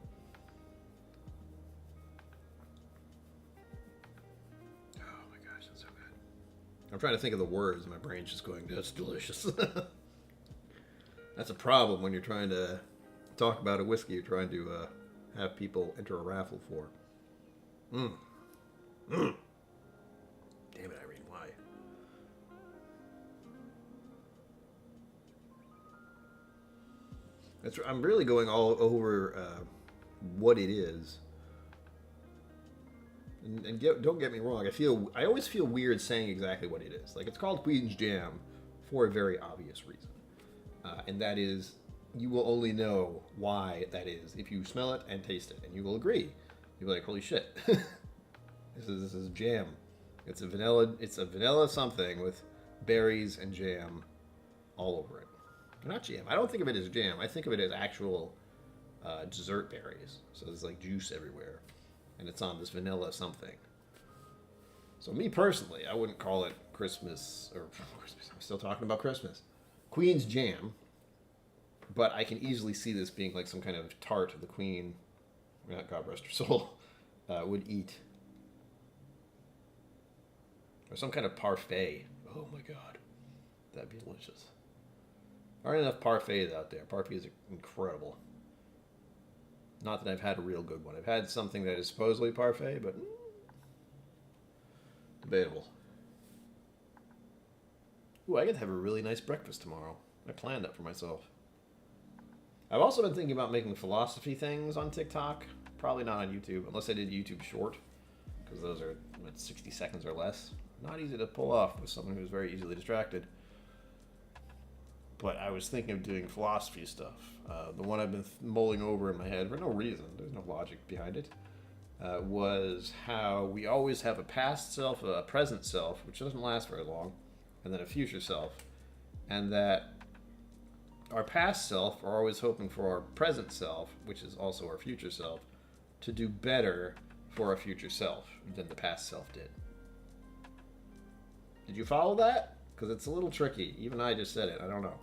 Oh my gosh, that's so good. I'm trying to think of the words, and my brain's just going, that's delicious. That's a problem when you're trying to talk about a whiskey you're trying to have people enter a raffle for. Damn it, Irene, why? I'm really going all over what it is. And don't get me wrong, I always feel weird saying exactly what it is. Like, it's called Queen's Jam for a very obvious reason. And that is, you will only know why that is if you smell it and taste it. And you will agree. You'll be like, holy shit. This is jam. It's a vanilla something with berries and jam all over it. Not jam. I don't think of it as jam. I think of it as actual dessert berries. So there's like juice everywhere. And it's on this vanilla something. So me personally, I wouldn't call it Christmas, or Christmas, I'm still talking about Christmas. Queen's Jam. But I can easily see this being like some kind of tart the Queen, God rest her soul, would eat. Or some kind of parfait. Oh my God. That'd be delicious. There aren't enough parfaits out there. Parfaits are incredible. Not that I've had a real good one. I've had something that is supposedly parfait, but debatable. Ooh, I get to have a really nice breakfast tomorrow. I planned that for myself. I've also been thinking about making philosophy things on TikTok. Probably not on YouTube, unless I did YouTube short, because those are 60 seconds or less. Not easy to pull off with someone who's very easily distracted. But I was thinking of doing philosophy stuff. The one I've been mulling over in my head for no reason, there's no logic behind it, was how we always have a past self, a present self, which doesn't last very long, and then a future self. And that our past self, we're always hoping for our present self, which is also our future self, to do better for our future self than the past self did. Did you follow that? Because it's a little tricky. Even I just said it. I don't know.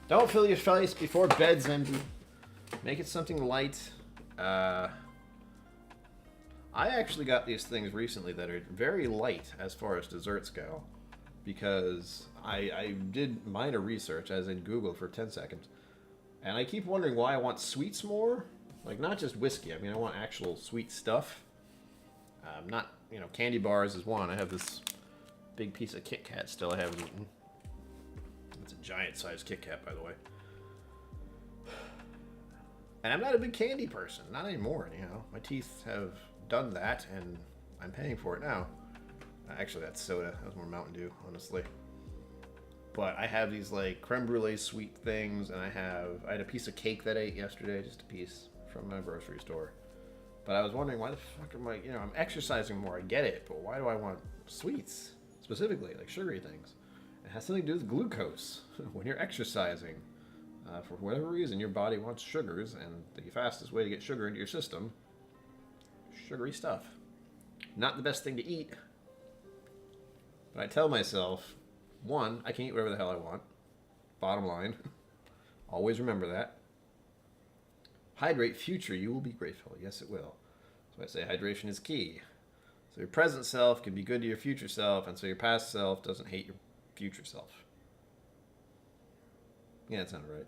Don't fill your face before bed's empty. Make it something light. I actually got these things recently that are very light as far as desserts go. Because I did minor research, as in Google, for 10 seconds. And I keep wondering why I want sweets more. Like, not just whiskey. I mean, I want actual sweet stuff. Not, candy bars is one. I have this big piece of Kit Kat still I haven't eaten. It's a giant-sized Kit Kat, by the way. And I'm not a big candy person. Not anymore, anyhow. My teeth have done that, and I'm paying for it now. Actually, that's soda. That was more Mountain Dew, honestly. But I have these, like, creme brulee sweet things, and I had a piece of cake that I ate yesterday, just a piece from my grocery store. But I was wondering, why the fuck am I, I'm exercising more, I get it, but why do I want sweets? Specifically, like sugary things. It has something to do with glucose. When you're exercising, for whatever reason, your body wants sugars, and the fastest way to get sugar into your system, sugary stuff. Not the best thing to eat. But I tell myself, one, I can eat whatever the hell I want. Bottom line. Always remember that. Hydrate future, you will be grateful. Yes, it will. So I say hydration is key. So your present self can be good to your future self, and so your past self doesn't hate your future self. Yeah, that sounded right.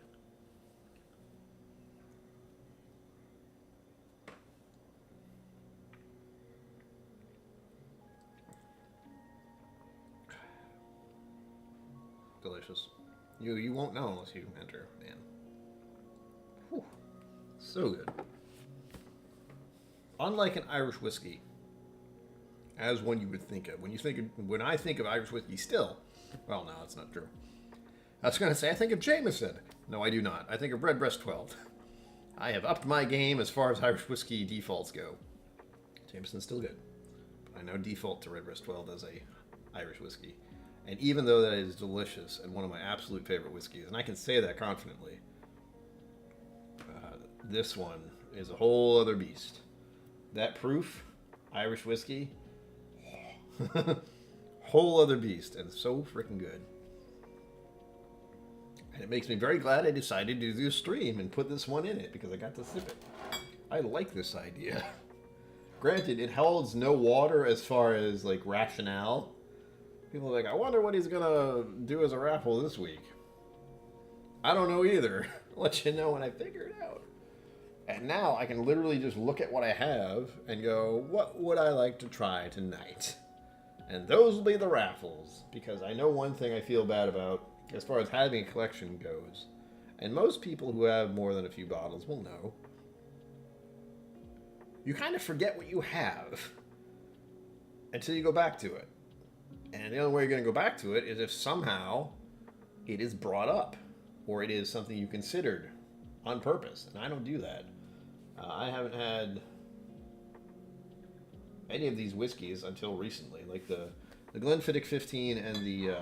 Delicious. You won't know unless you enter, man. Whew. So good. Unlike an Irish whiskey, as one you would think of. When I think of Irish whiskey still, well, no, that's not true. I was going to say I think of Jameson. No, I do not. I think of Redbreast 12. I have upped my game as far as Irish whiskey defaults go. Jameson's still good. But I now default to Redbreast 12 as a Irish whiskey. And even though that is delicious and one of my absolute favorite whiskeys, and I can say that confidently, this one is a whole other beast. That proof, Irish whiskey, whole other beast, and so freaking good. And it makes me very glad I decided to do a stream and put this one in it because I got to sip it. I like this idea. Granted, it holds no water as far as like rationale. People are like, I wonder what he's gonna do as a raffle this week. I don't know either. I'll let you know when I figure it out. And now I can literally just look at what I have and go, what would I like to try tonight? And those will be the raffles. Because I know one thing I feel bad about as far as having a collection goes. And most people who have more than a few bottles will know. You kind of forget what you have until you go back to it. And the only way you're going to go back to it is if somehow it is brought up or it is something you considered on purpose. And I don't do that. I haven't had any of these whiskeys until recently, like the Glenfiddich 15 and the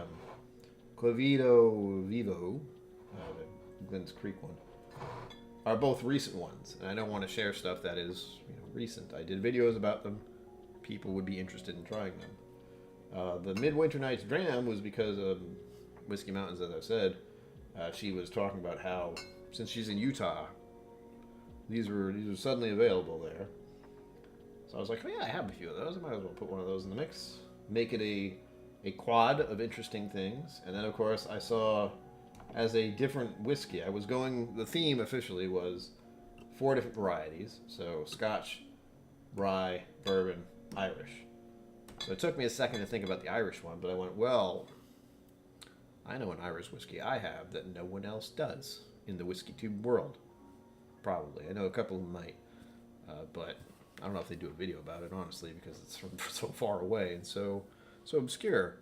Clavito Vivo, Glens Creek one, are both recent ones. And I don't want to share stuff that is recent. I did videos about them. People would be interested in trying them. The Midwinter Night's Dram was because of Whiskey Mountains, as I said. She was talking about how, since she's in Utah, these were suddenly available there. So I was like, oh yeah, I have a few of those. I might as well put one of those in the mix. Make it a quad of interesting things. And then, of course, I saw as a different whiskey. The theme officially was 4 different varieties. So Scotch, Rye, Bourbon, Irish. So it took me a second to think about the Irish one, but I went, well, I know an Irish whiskey I have that no one else does in the whiskey tube world. Probably. I know a couple of them might. But I don't know if they do a video about it, honestly, because it's from so far away and so obscure.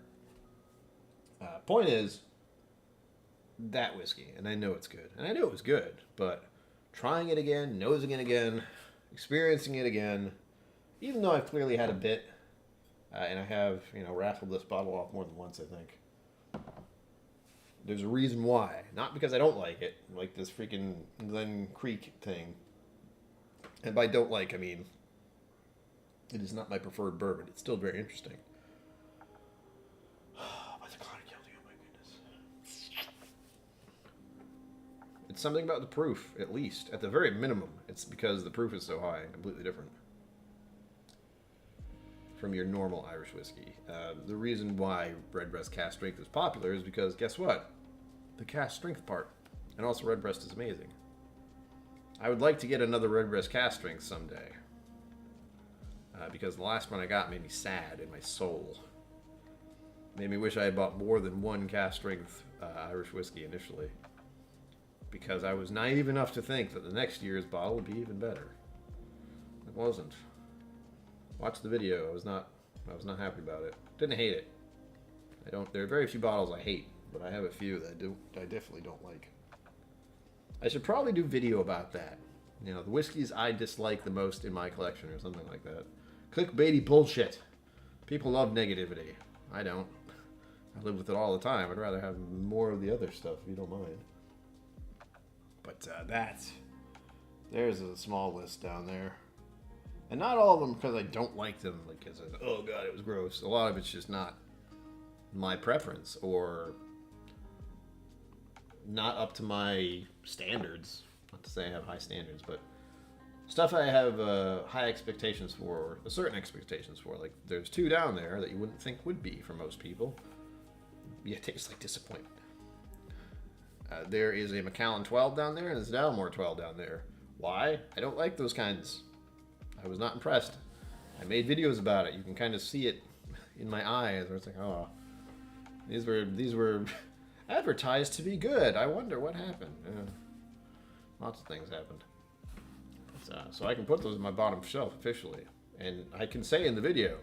Point is, that whiskey, and I know it's good. And I knew it was good, but trying it again, nosing it again, experiencing it again, even though I've clearly had a bit, and I have, raffled this bottle off more than once, I think. There's a reason why. Not because I don't like it, like this freaking Glen Creek thing. And by don't like, I mean, it is not my preferred bourbon. It's still very interesting. But the cloud killed you, oh my goodness. It's something about the proof, at least. At the very minimum, it's because the proof is so high and completely different from your normal Irish whiskey. The reason why Redbreast Cask Strength is popular is because, guess what? The cask strength part. And also Redbreast is amazing. I would like to get another Redbreast Cask Strength someday. Because the last one I got made me sad in my soul. Made me wish I had bought more than one cask strength Irish whiskey initially. Because I was naive enough to think that the next year's bottle would be even better. It wasn't. Watch the video. I was not happy about it. Didn't hate it. There are very few bottles I hate, but I have a few that I definitely don't like. I should probably do video about that. The whiskeys I dislike the most in my collection or something like that. Clickbaity bullshit. People love negativity. I don't. I live with it all the time. I'd rather have more of the other stuff if you don't mind. But there's a small list down there. And not all of them because I don't like them, like because oh god, it was gross. A lot of it's just not my preference or not up to my standards. Not to say I have high standards, but stuff I have high expectations for, or certain expectations for. Like there's 2 down there that you wouldn't think would be for most people. Yeah, it tastes like disappointment. There is a Macallan 12 down there, and there's a Dalmore 12 down there. Why? I don't like those kinds. I was not impressed. I made videos about it. You can kind of see it in my eyes. Where it's like, oh, these were advertised to be good. I wonder what happened. Lots of things happened. So I can put those in my bottom shelf officially, and I can say in the video,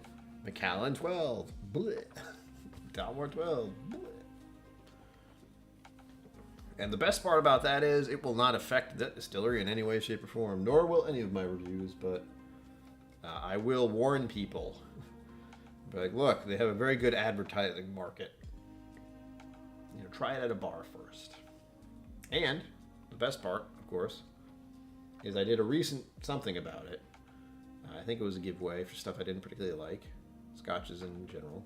Macallan 12, bleh. Dalmore 12, bleh. And the best part about that is it will not affect that distillery in any way, shape, or form, nor will any of my reviews, but I will warn people. Be like, look, they have a very good advertising market. try it at a bar first. And the best part, of course, is I did a recent something about it. I think it was a giveaway for stuff I didn't particularly like, scotches in general.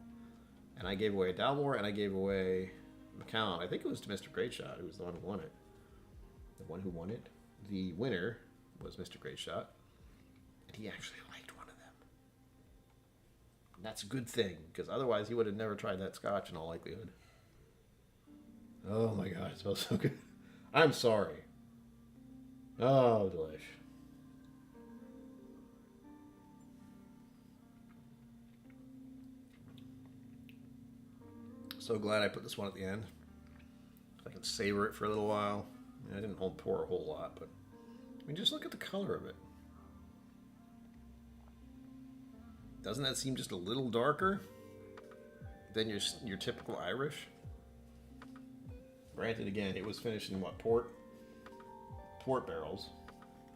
And I gave away Dalmore and I gave away Macallan. I think it was to Mr. Great Shot, who was the one who won it. The one who won it. The winner was Mr. Great Shot. And he actually liked one of them. And that's a good thing, because otherwise he would have never tried that scotch in all likelihood. Oh my god, it smells so good. I'm sorry. Oh, delish. So glad I put this one at the end. I can savor it for a little while. I didn't pour a whole lot, but I mean, just look at the color of it. Doesn't that seem just a little darker than your typical Irish? Granted, again, it was finished in what, port barrels.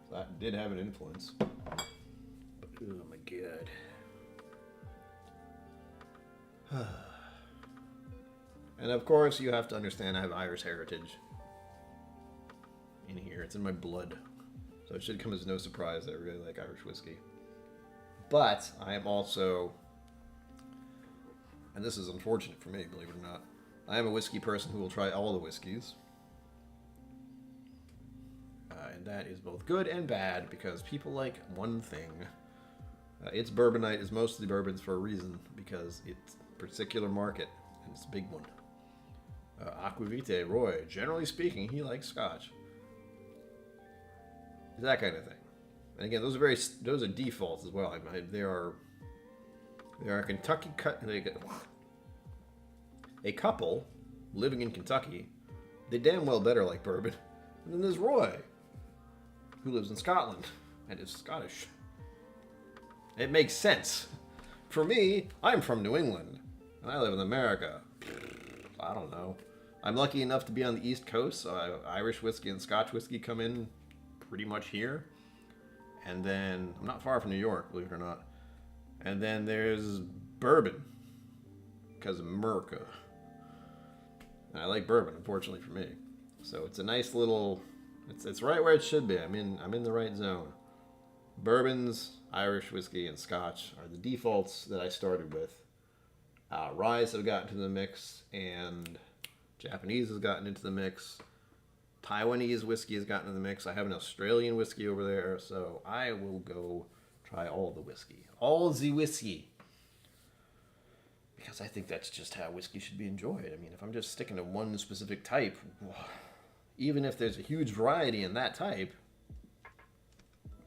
So that did have an influence. But oh my god. And of course, you have to understand I have Irish heritage in here. It's in my blood. So it should come as no surprise that I really like Irish whiskey. But I am also, and this is unfortunate for me, believe it or not, I am a whiskey person who will try all the whiskeys. And that is both good and bad because people like one thing. It's bourbon night is mostly bourbons for a reason, because it's a particular market and it's a big one. Aquavite, Roy, generally speaking, he likes scotch. That kind of thing. And again, those are defaults as well. They are Kentucky cut. A couple living in Kentucky, they damn well better like bourbon. And then there's Roy, who lives in Scotland and is Scottish. It makes sense. For me, I'm from New England and I live in America. I don't know. I'm lucky enough to be on the East Coast, so Irish whiskey and Scotch whiskey come in pretty much here. And then, I'm not far from New York, believe it or not. And then there's bourbon, because of America. And I like bourbon, unfortunately for me. So it's a nice little, it's right where it should be. I'm in the right zone. Bourbons, Irish whiskey, and Scotch are the defaults that I started with. Ryes have gotten to the mix, and Japanese has gotten into the mix. Taiwanese whiskey has gotten into the mix. I have an Australian whiskey over there, so I will go try all the whiskey. All the whiskey. Because I think that's just how whiskey should be enjoyed. I mean, if I'm just sticking to one specific type, even if there's a huge variety in that type,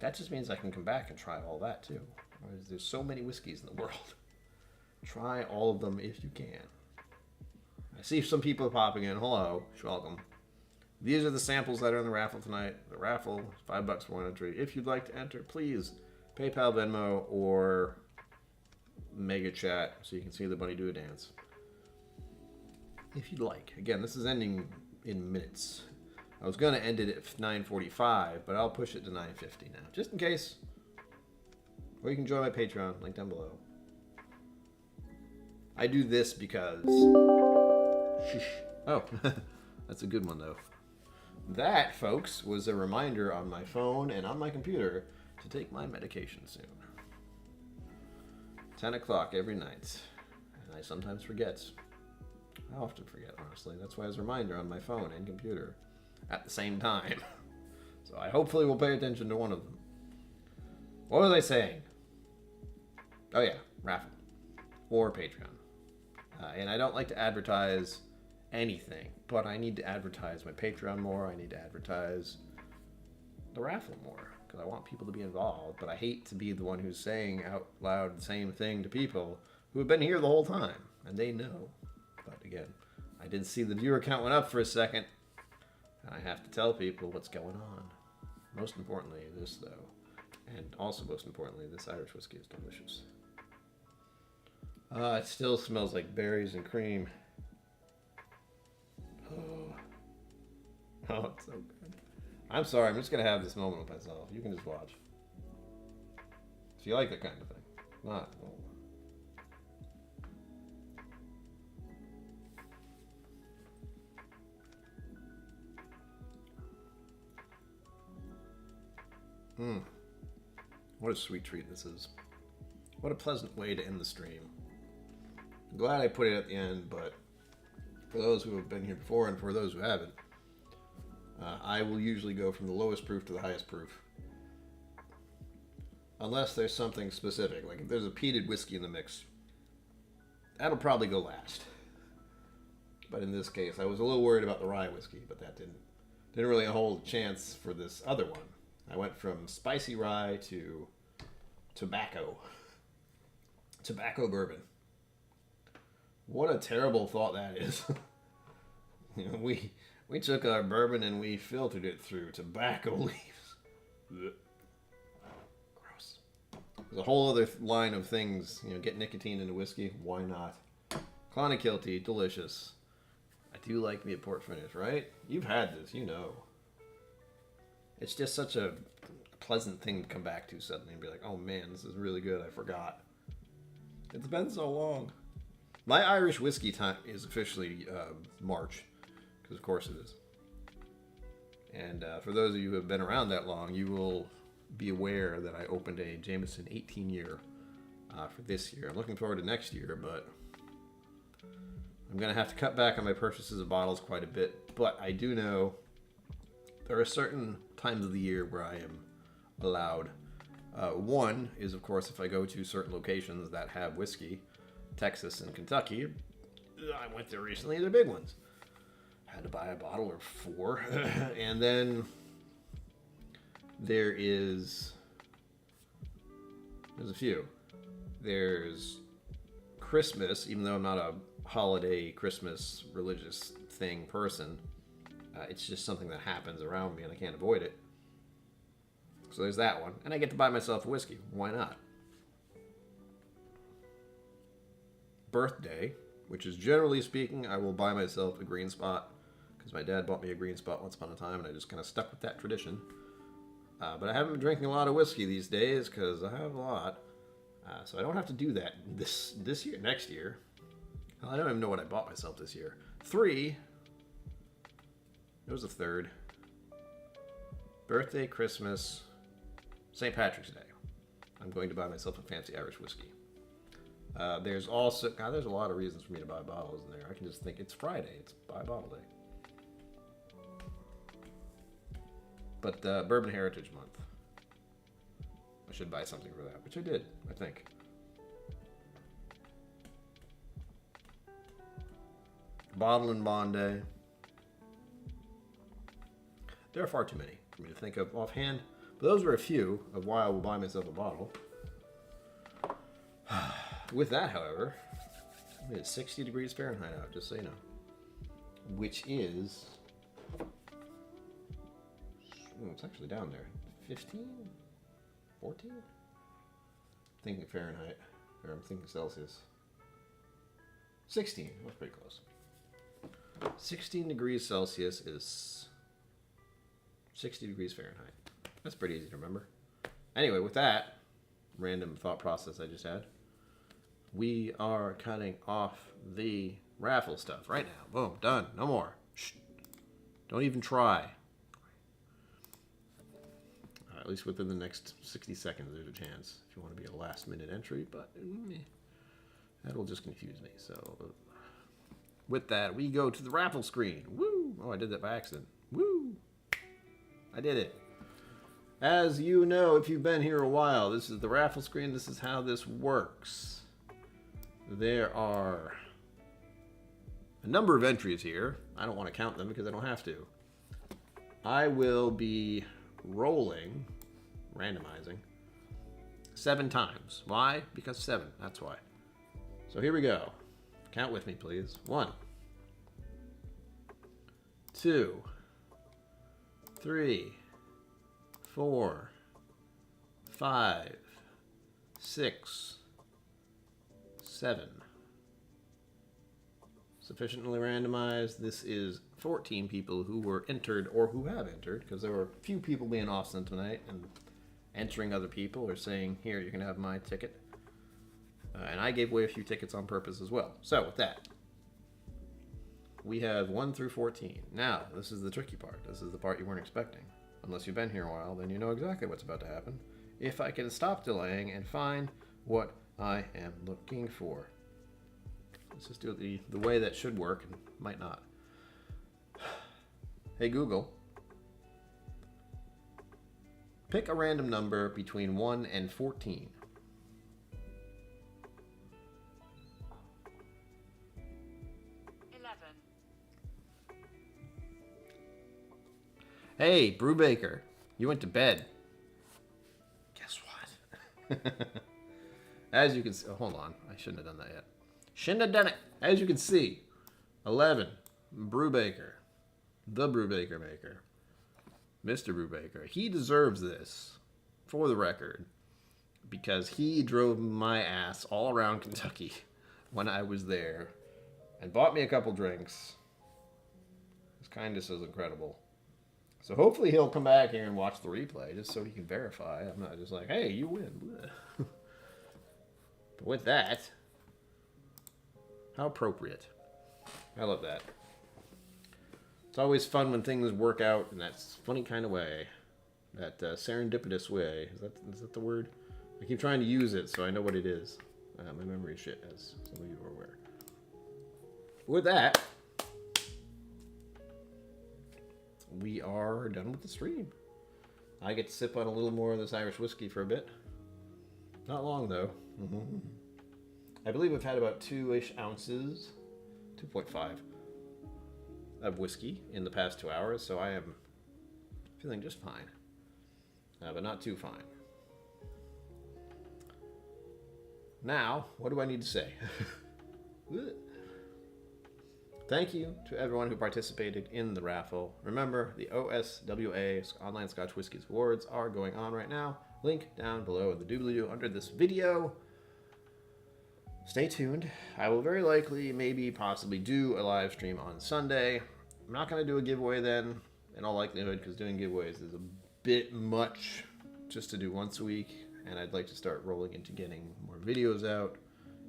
that just means I can come back and try all that too. There's so many whiskeys in the world. Try all of them if you can. I see some people are popping in. Hello, welcome. These are the samples that are in the raffle tonight. The raffle is $5 for one entry. If you'd like to enter, please PayPal, Venmo, or Mega Chat so you can see the bunny do a dance. If you'd like. Again, this is ending in minutes. I was going to end it at 9:45, but I'll push it to 9:50 now, just in case. Or you can join my Patreon, link down below. I do this because... Oh, that's a good one, though. That, folks, was a reminder on my phone and on my computer to take my medication soon. 10 o'clock every night. And I sometimes forget. I often forget, honestly. That's why it's a reminder on my phone and computer at the same time. So I hopefully will pay attention to one of them. What was I saying? Oh yeah, raffle. Or Patreon. And I don't like to advertise anything, but I need to advertise my Patreon more. I need to advertise the raffle more, because I want people to be involved, but I hate to be the one who's saying out loud the same thing to people who have been here the whole time, and they know. But again, I did see the viewer count went up for a second, and I have to tell people what's going on. Most importantly, this though, and also most importantly, this Irish whiskey is delicious. It still smells like berries and cream. Oh, it's so good. I'm sorry, I'm just going to have this moment with myself. You can just watch. If you like that kind of thing. Not, well. What a sweet treat this is. What a pleasant way to end the stream. I'm glad I put it at the end, but for those who have been here before and for those who haven't, I will usually go from the lowest proof to the highest proof. Unless there's something specific, like if there's a peated whiskey in the mix, that'll probably go last. But in this case, I was a little worried about the rye whiskey, but that didn't really hold a chance for this other one. I went from spicy rye to tobacco bourbon. What a terrible thought that is. You know, we took our bourbon and we filtered it through tobacco leaves. Gross. There's a whole other line of things, you know, get nicotine into whiskey. Why not? Clonakilty, delicious. I do like me a port finish, right? You've had this, you know. It's just such a pleasant thing to come back to suddenly and be like, oh man, this is really good. I forgot. It's been so long. My Irish whiskey time is officially March, because of course it is. And for those of you who have been around that long, you will be aware that I opened a Jameson 18 year for this year. I'm looking forward to next year, but I'm going to have to cut back on my purchases of bottles quite a bit. But I do know there are certain times of the year where I am allowed. One is, of course, if I go to certain locations that have whiskey, Texas and Kentucky. I went there recently, they're big ones. Had to buy a bottle or 4. And then there's a few. There's Christmas, even though I'm not a holiday Christmas religious thing person. It's just something that happens around me and I can't avoid it. So there's that one. And I get to buy myself a whiskey. Why not? Birthday, which is generally speaking, I will buy myself a green spot because my dad bought me a green spot once upon a time and I just kind of stuck with that tradition. But I haven't been drinking a lot of whiskey these days because I have a lot. So I don't have to do that this year, next year. I don't even know what I bought myself this year. 3. There was a 3rd. Birthday, Christmas, St. Patrick's Day. I'm going to buy myself a fancy Irish whiskey. There's also, God, there's a lot of reasons for me to buy bottles in there. I can just think it's Friday, it's buy bottle day. But Bourbon Heritage Month. I should buy something for that, which I did, I think. Bottle and Bond Day. There are far too many for me to think of offhand, but those were a few of why I will buy myself a bottle. With that, however, it's 60 degrees Fahrenheit out, just so you know. Which is... it's actually down there. 15? 14? I'm thinking Fahrenheit. Or I'm thinking Celsius. 16. That's pretty close. 16 degrees Celsius is 60 degrees Fahrenheit. That's pretty easy to remember. Anyway, with that random thought process I just had, we are cutting off the raffle stuff right now. Boom, done. No more. Shh. Don't even try. At least within the next 60 seconds, there's a chance if you want to be a last-minute entry, but that'll just confuse me. So with that, we go to the raffle screen. Woo! Oh, I did that by accident. Woo! I did it. As you know, if you've been here a while, this is the raffle screen. This is how this works. There are a number of entries here. I don't want to count them because I don't have to. I will be rolling, randomizing, 7 times. Why? Because 7. That's why. So here we go. Count with me, please. 1, 2, 3, 4, 5, 6, 7. Sufficiently randomized. This is 14 people who were entered or who have entered, because there were a few people being awesome tonight and entering other people or saying, here, you can have my ticket. And I gave away a few tickets on purpose as well. So with that, we have 1 through 14. Now, this is the tricky part. This is the part you weren't expecting. unless you've been here a while, then you know exactly what's about to happen. If I can stop delaying and find what I am looking for. Let's just do it the way that should work and might not. Hey Google, pick a random number between 1 and 14. 11. Hey, Brewbaker, you went to bed. Guess what? As you can see, oh, hold on, I shouldn't have done that yet. Shouldn't have done it. As you can see, 11, Brewbaker, the Brewbaker maker, Mr. Brewbaker. He deserves this, for the record, because he drove my ass all around Kentucky when I was there and bought me a couple drinks. His kindness is incredible. So hopefully he'll come back here and watch the replay just so he can verify. I'm not just like, hey, you win. But with that, how appropriate. I love that. It's always fun when things work out in that funny kind of way. That serendipitous way. Is that the word? I keep trying to use it so I know what it is. My memory is shit, as some of you are aware. With that, we are done with the stream. I get to sip on a little more of this Irish whiskey for a bit. Not long, though. I believe I've had about 2-ish ounces, 2.5, of whiskey in the past 2 hours, so I am feeling just fine, but not too fine. Now, what do I need to say? Thank you to everyone who participated in the raffle. Remember, the OSWA Online Scotch Whiskies Awards are going on right now. Link down below in the doobly-doo under this video. Stay tuned. I will very likely, maybe, possibly do a live stream on Sunday. I'm not going to do a giveaway then, in all likelihood, because doing giveaways is a bit much just to do once a week, and I'd like to start rolling into getting more videos out,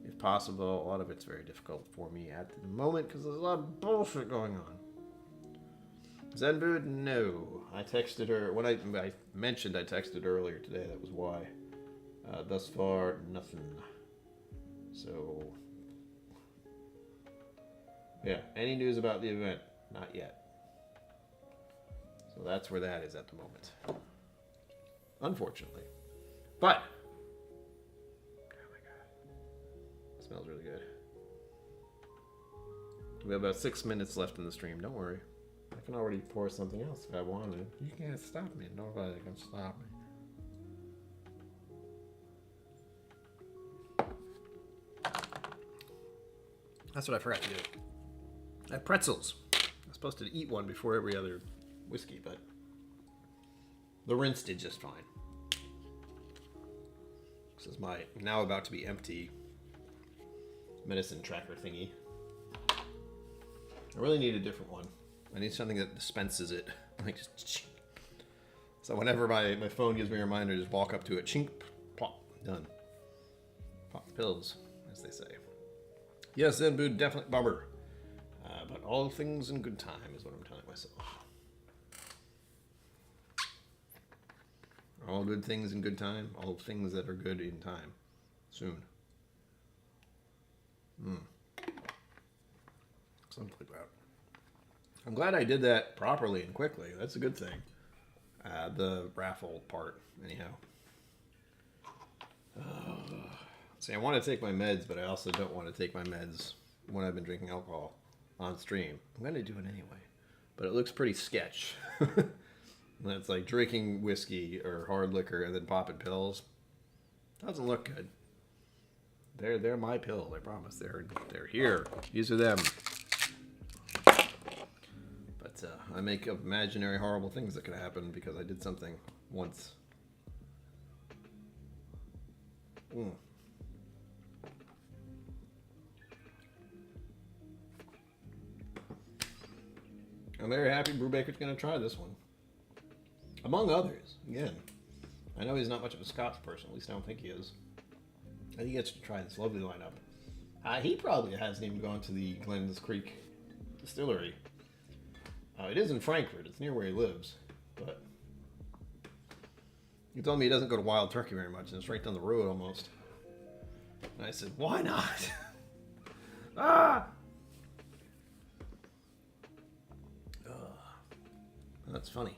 if possible. A lot of it's very difficult for me at the moment, because there's a lot of bullshit going on. Zenbood, no. I texted her, when I mentioned I texted earlier today, that was why. Thus far, nothing. So, yeah, any news about the event? Not yet. So that's where that is at the moment. Unfortunately. But, oh my god, it smells really good. We have about 6 minutes left in the stream, don't worry. I can already pour something else if I wanted. You can't stop me, nobody can stop me. That's what I forgot to do. I have pretzels. I'm supposed to eat one before every other whiskey, but the rinse did just fine. This is my now about to be empty medicine tracker thingy. I really need a different one. I need something that dispenses it. Like just, so whenever my phone gives me a reminder, just walk up to it, chink, plop, done. Pop the pills, as they say. Yes, Zenbood, definitely bummer. But all things in good time is what I'm telling myself. All good things in good time. All things that are good in time. Soon. Something like that. I'm glad I did that properly and quickly. That's a good thing. The raffle part, anyhow. See, I want to take my meds, but I also don't want to take my meds when I've been drinking alcohol on stream. I'm going to do it anyway. But it looks pretty sketch. It's like drinking whiskey or hard liquor and then popping pills. Doesn't look good. They're my pill, I promise. They're here. These are them. But I make up imaginary horrible things that could happen because I did something once. I'm very happy Brewbaker's going to try this one. Among others, again. I know he's not much of a Scotch person, at least I don't think he is. I think he gets to try this lovely lineup. He probably hasn't even gone to the Glens Creek distillery. It is in Frankfurt, it's near where he lives, but He told me he doesn't go to Wild Turkey very much, and it's right down the road almost. And I said, why not? Ah! That's funny.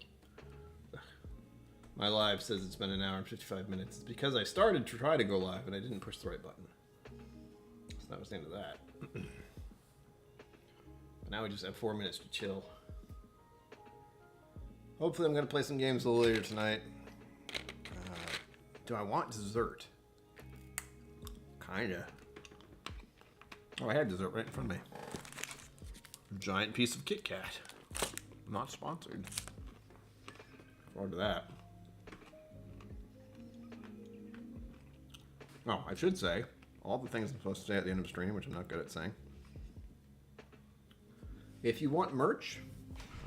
My live says it's been an hour and 55 minutes. It's because I started to try to go live and I didn't push the right button. So that was the end of that. But now we just have 4 minutes to chill. Hopefully I'm going to play some games a little later tonight. Do I want dessert? Kinda. Oh, I had dessert right in front of me. A giant piece of Kit Kat. Not sponsored. Forward to that. Oh, I should say all the things I'm supposed to say at the end of the stream, which I'm not good at saying. If you want merch,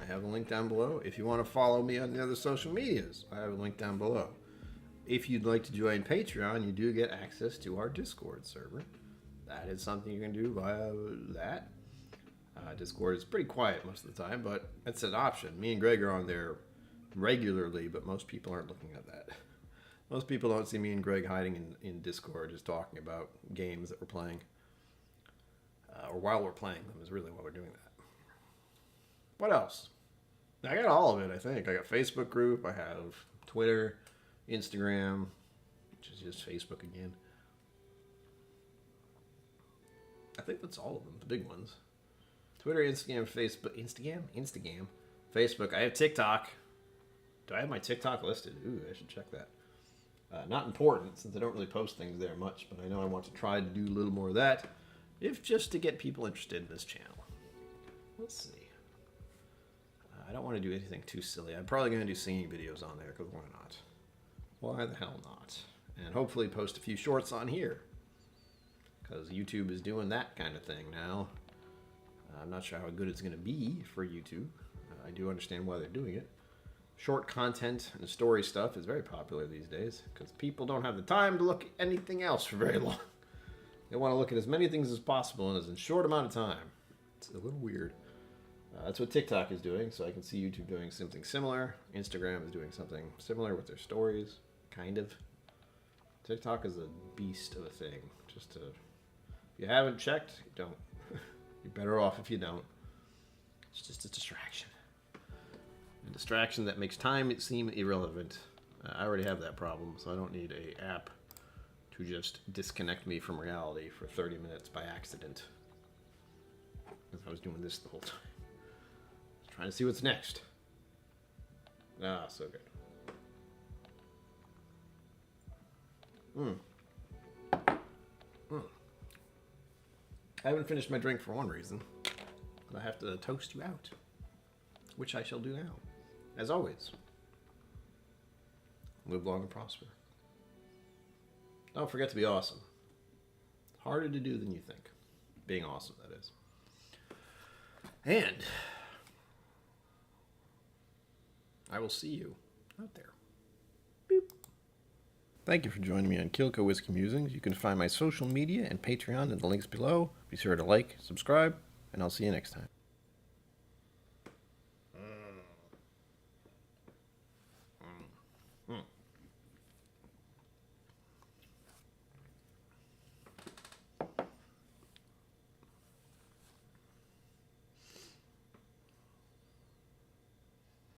I have a link down below. If you want to follow me on the other social medias, I have a link down below. If you'd like to join Patreon, you do get access to our Discord server. That is something you can do via that. Discord is pretty quiet most of the time, but it's an option. Me and Greg are on there regularly, but most people aren't looking at that. Most people don't see me and Greg hiding in Discord just talking about games that we're playing. Or while we're playing them is really why we're doing that. What else? I got all of it, I think. I got Facebook group, I have Twitter, Instagram, which is just Facebook again. I think that's all of them, the big ones. Twitter, Instagram, Facebook. Instagram? Facebook. I have TikTok. Do I have my TikTok listed? Ooh, I should check that. Not important, since I don't really post things there much, but I know I want to try to do a little more of that, if just to get people interested in this channel. Let's see. I don't want to do anything too silly. I'm probably going to do singing videos on there, because why not? Why the hell not? And hopefully post a few shorts on here, because YouTube is doing that kind of thing now. I'm not sure how good it's going to be for YouTube. I do understand why they're doing it. Short content and story stuff is very popular these days because people don't have the time to look at anything else for very long. They want to look at as many things as possible in as a short amount of time. It's a little weird. That's what TikTok is doing, so I can see YouTube doing something similar. Instagram is doing something similar with their stories, kind of. TikTok is a beast of a thing. If you haven't checked, don't. You're better off if you don't. It's just a distraction. A distraction that makes time seem irrelevant. I already have that problem, so I don't need an app to just disconnect me from reality for 30 minutes by accident. Because I was doing this the whole time. Trying to see what's next. Ah, so good. I haven't finished my drink for one reason. I have to toast you out, which I shall do now. As always, live long and prosper. Don't forget to be awesome. Harder to do than you think. Being awesome, that is. And I will see you out there. Boop. Thank you for joining me on KillCo Whiskey Musings. You can find my social media and Patreon in the links below. Be sure to like, subscribe, and I'll see you next time.